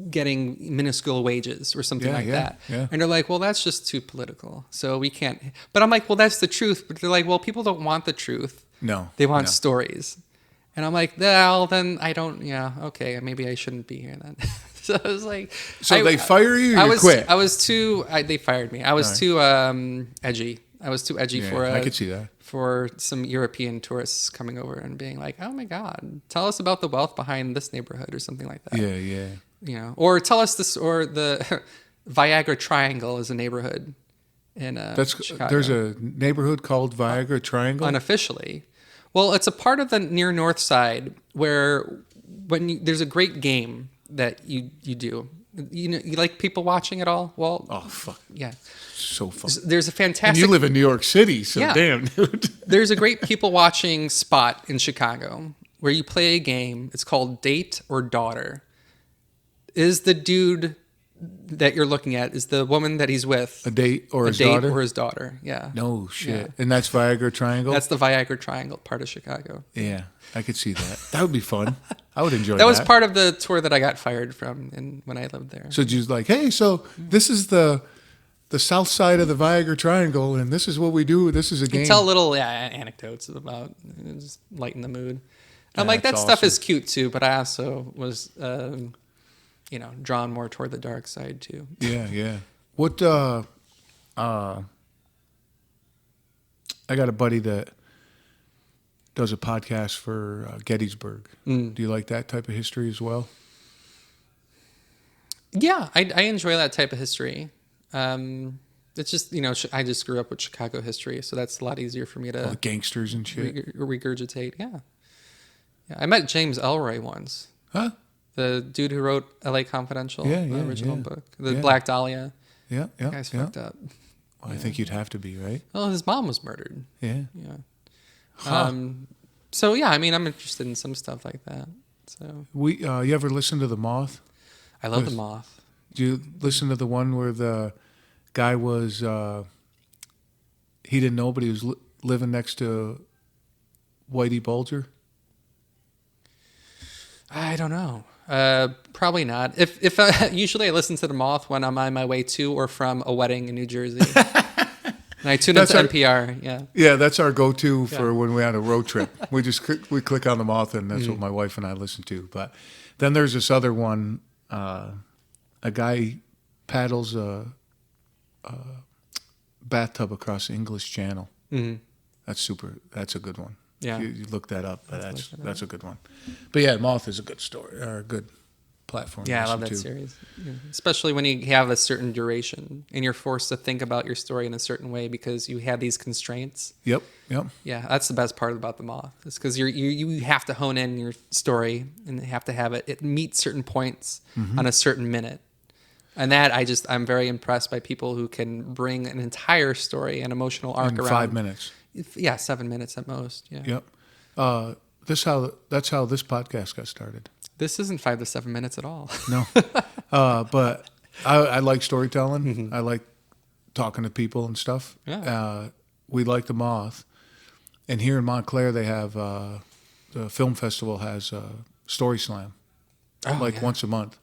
getting minuscule wages or something like that. Yeah. And they're like, well, that's just too political, so we can't. But I'm like, well, that's the truth. But they're like, well, people don't want the truth. No. They want stories. And I'm like, well, then I don't. Yeah, okay, maybe I shouldn't be here then. So I was like, so they fire you. Or you quit. I was too. They fired me. I was too edgy. I was too edgy for. I could see that. For some European tourists coming over and being like, "Oh my God, tell us about the wealth behind this neighborhood" or something like that. Yeah. Or tell us this, or the Viagra Triangle is a neighborhood in Chicago. There's a neighborhood called Viagra Triangle. Unofficially, well, it's a part of the near North Side where there's a great game that you do. You like people watching it all? Well, oh fuck yeah. So fun. There's a fantastic. And you live in New York City, so damn, dude. There's a great people watching spot in Chicago where you play a game. It's called Date or Daughter. Is the dude that you're looking at, is the woman that he's with a date or his daughter? Yeah. No shit. Yeah. And that's Viagra Triangle? That's the Viagra Triangle part of Chicago. Yeah, I could see that. That would be fun. I would enjoy that. That was part of the tour that I got fired from when I lived there. So you like, hey, so this is the south side of the Viagra Triangle, and this is what we do. This is a game. You tell little anecdotes about just lighten the mood. I'm like, that stuff is cute too, but I also was, drawn more toward the dark side too. Yeah. What? I got a buddy that does a podcast for Gettysburg. Do you like that type of history as well? Yeah, I enjoy that type of history. It's just, I just grew up with Chicago history, so that's a lot easier for me to... All the gangsters and shit. Regurgitate, yeah. I met James Ellroy once. Huh? The dude who wrote L.A. Confidential, the original book. The Black Dahlia. Yeah. That guy's fucked up. Well, I think you'd have to be, right? Well, his mom was murdered. Yeah. Huh. So, yeah, I'm interested in some stuff like that. So you ever listen to The Moth? I love The Moth. Do you listen to the one where the guy was, he didn't know, but he was living next to Whitey Bulger? I don't know. Probably not. If usually I listen to The Moth when I'm on my way to or from a wedding in New Jersey. And I tune into NPR. Yeah. Yeah, that's our go-to for when we're on a road trip. We just we click on The Moth, and that's what my wife and I listen to. But then there's this other one. A guy paddles a bathtub across the English Channel. Mm-hmm. That's a good one. Yeah, you look that up. That's a good one. But yeah, Moth is a good story or a good platform. Yeah, I love that series, especially when you have a certain duration and you're forced to think about your story in a certain way because you have these constraints. Yep. Yeah, that's the best part about The Moth. It's because you have to hone in your story and have to have it meet certain points on a certain minute. And that I'm very impressed by people who can bring an entire story and emotional arc in around 5 minutes. Yeah, 7 minutes at most. Yeah. Yep. That's how this podcast got started. This isn't 5 to 7 minutes at all. No. But I like storytelling. Mm-hmm. I like talking to people and stuff. Yeah. We like The Moth. And here in Montclair, they have the film festival has Story Slam, once a month.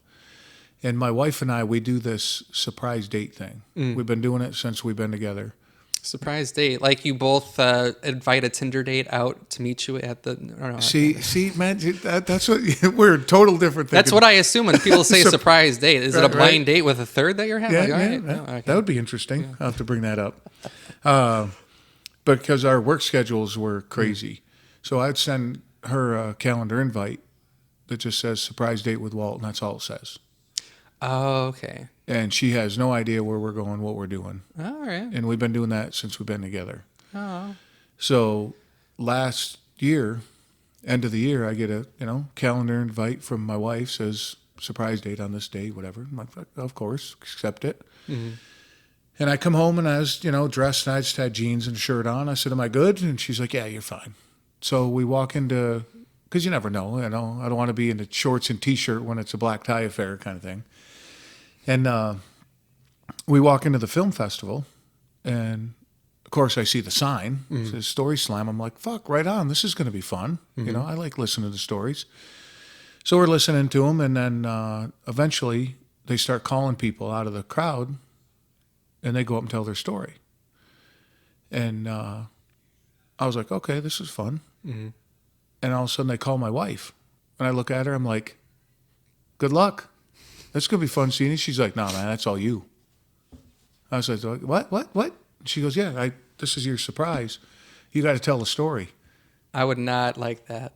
And my wife and I, we do this surprise date thing. We've been doing it since we've been together. Surprise date, like you both invite a Tinder date out to meet you at the. See, man, that's what we're a total different thing. That's what I assume when people say surprise date. Is it a blind date with a third that you're having? Yeah. That would be interesting. Yeah. I'll have to bring that up. Because our work schedules were crazy, so I'd send her a calendar invite that just says surprise date with Walt, and that's all it says. Oh, okay. And she has no idea where we're going, what we're doing. All right. And we've been doing that since we've been together. Oh. So last year, end of the year, I get a calendar invite from my wife, says surprise date on this day, whatever. I'm like, of course, accept it. Mm-hmm. And I come home and I was, dressed and I just had jeans and a shirt on. I said, am I good? And she's like, yeah, you're fine. So we walk into, because you never know, I don't want to be in the shorts and T-shirt when it's a black tie affair kind of thing. And we walk into the film festival, and of course I see the sign, it says Story Slam. I'm like, fuck, right on. This is going to be fun. Mm-hmm. I like listening to the stories. So we're listening to them, and then eventually they start calling people out of the crowd, and they go up and tell their story. And I was like, okay, this is fun. Mm-hmm. And all of a sudden they call my wife. And I look at her, I'm like, good luck. That's going to be fun seeing you. She's like, no, man, that's all you. I was like, what? She goes, yeah, this is your surprise. You got to tell the story. I would not like that.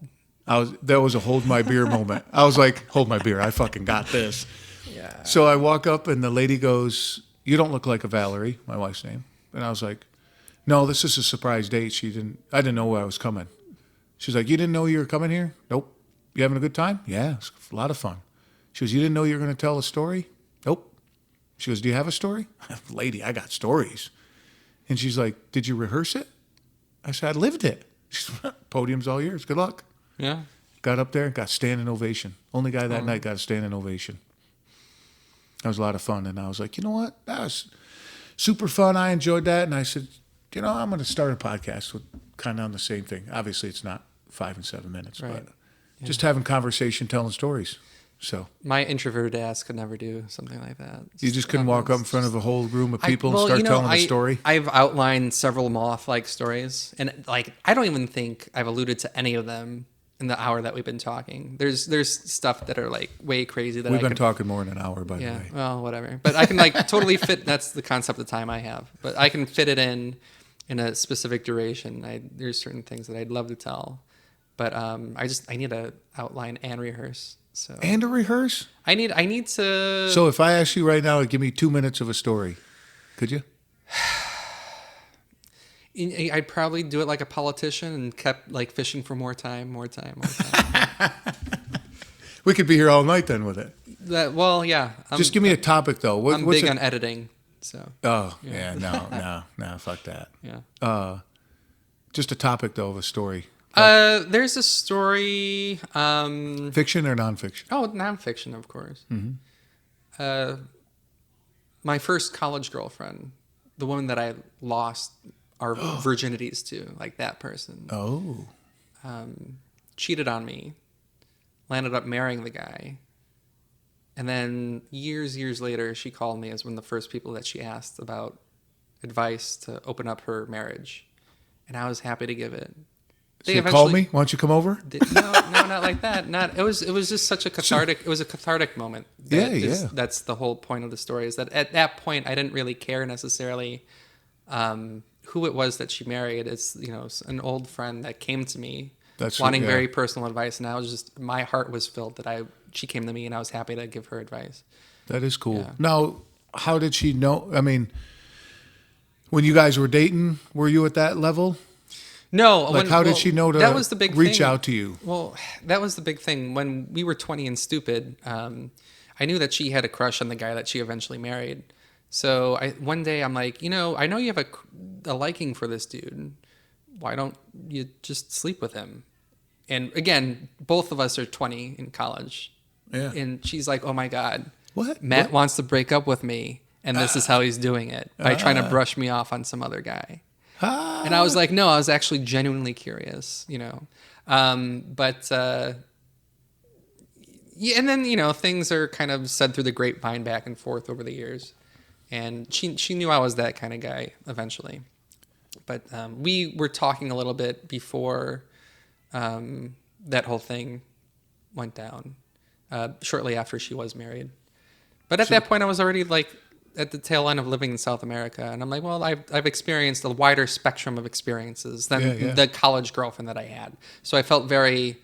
That was a hold my beer moment. I was like, hold my beer. I fucking got this. Yeah. So I walk up and the lady goes, you don't look like a Valerie, my wife's name. And I was like, no, this is a surprise date. I didn't know where I was coming. She's like, you didn't know you were coming here? Nope. You having a good time? Yeah, it's a lot of fun. She goes, you didn't know you were going to tell a story? Nope. She goes, do you have a story? Lady, I got stories. And she's like, did you rehearse it? I said, I lived it. She's podium's all yours. Good luck. Yeah. Got up there, got standing ovation. Only guy that night got a standing ovation. That was a lot of fun. And I was like, you know what? That was super fun. I enjoyed that. And I said, I'm going to start a podcast with kind of on the same thing. Obviously, it's not 5 and 7 minutes, Right. but just having conversation, telling stories. So my introverted ass could never do something like that. you just couldn't walk up in front of a whole room of people and start telling a story? I've outlined several Moth-like stories, and I don't even think I've alluded to any of them in the hour that we've been talking. There's stuff that are way crazy that we've been talking more than an hour, by the way. Well, whatever. But I can totally fit. That's the concept of time I have. But I can fit it in a specific duration. There's certain things that I'd love to tell, but I need to outline and rehearse. So And to rehearse? I need to. So if I ask you right now to give me 2 minutes of a story, could you? I'd probably do it like a politician and kept fishing for more time. We could be here all night then with it. Yeah. Just give me a topic though. I'm big on editing, so. Oh yeah, no, fuck that. Yeah. Just a topic though of a story. There's a story. Fiction or nonfiction? Oh, nonfiction, of course. Mm-hmm. My first college girlfriend, the woman that I lost our virginities to, that person. Oh. Cheated on me, landed up marrying the guy. And then years later, she called me as one of the first people that she asked about advice to open up her marriage. And I was happy to give it. They called me. Why don't you come over? No, not like that. It was just such a cathartic. It was a cathartic moment. That's the whole point of the story. Is that at that point I didn't really care necessarily who it was that she married. It's an old friend that came to me wanting very personal advice, and my heart was filled that she came to me, and I was happy to give her advice. That is cool. Yeah. Now, how did she know? I mean, when you guys were dating, were you at that level? No. How did she know to that was the big reach thing. out to you? Well, that was the big thing. When we were 20 and stupid, I knew that she had a crush on the guy that she eventually married. So one day I'm like, I know you have a liking for this dude. Why don't you just sleep with him? And again, both of us are 20 in college. Yeah. And she's like, oh my God. What? Matt wants to break up with me. And this is how he's doing it, by trying to brush me off on some other guy. And I was like, no, I was actually genuinely curious, But, and then, things are kind of said through the grapevine back and forth over the years. And she knew I was that kind of guy eventually. But we were talking a little bit before that whole thing went down, shortly after she was married. But at that point, I was already at the tail end of living in South America, and I'm like, well, I've experienced a wider spectrum of experiences than the college girlfriend that I had. So I felt very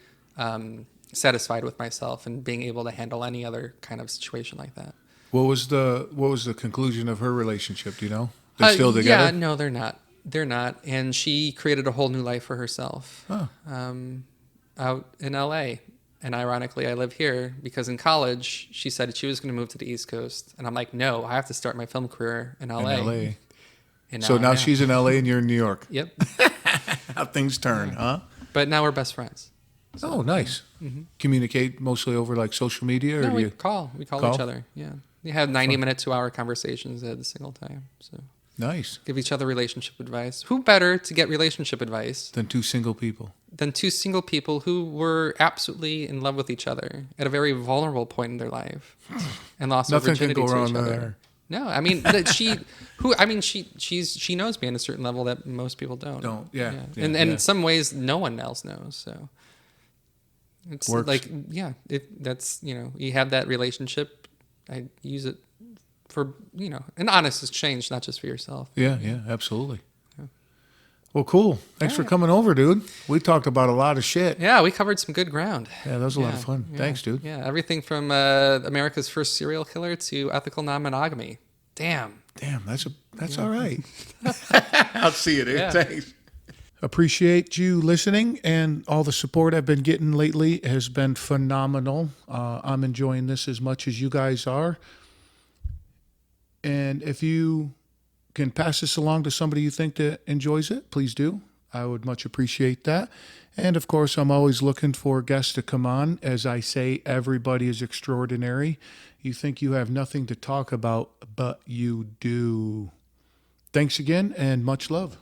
satisfied with myself and being able to handle any other kind of situation like that. What was the conclusion of her relationship? Do you know? They're still together? Yeah, no, they're not. They're not. And she created a whole new life for herself. Huh. out in LA. And ironically, I live here because in college, she said she was going to move to the East Coast. And I'm like, no, I have to start my film career in LA. In LA. And So now yeah. she's in LA and you're in New York. Yep. How things turn, huh? But now we're best friends. So, oh, nice. Mm-hmm. Communicate mostly over like social media? Or No, do we you call each other. Yeah. We have 90-minute, 2-hour conversations at a single time. So nice. give each other relationship advice. Who better to get relationship advice Than two single people? Than two single people who were absolutely in love with each other at a very vulnerable point in their life and lost their Nothing can virginity go to wrong each other. there. No, I mean she knows me in a certain level that most people don't. Yeah. And in some ways no one else knows. So it's Works. like that's you have that relationship. I use it for an honest exchange, not just for yourself. Yeah, absolutely. Well, cool. Thanks for coming over, dude. We talked about a lot of shit. Yeah, we covered some good ground. Yeah, that was a lot of fun. Yeah. Thanks, dude. Yeah, everything from America's first serial killer to ethical non-monogamy. Damn, that's all right. I'll see you, dude. Yeah. Thanks. Appreciate you listening, and all the support I've been getting lately has been phenomenal. I'm enjoying this as much as you guys are. And if you can pass this along to somebody you think that enjoys it, please do. I would much appreciate that. And of course, I'm always looking for guests to come on. As I say, everybody is extraordinary. You think you have nothing to talk about, but you do. Thanks again, and much love.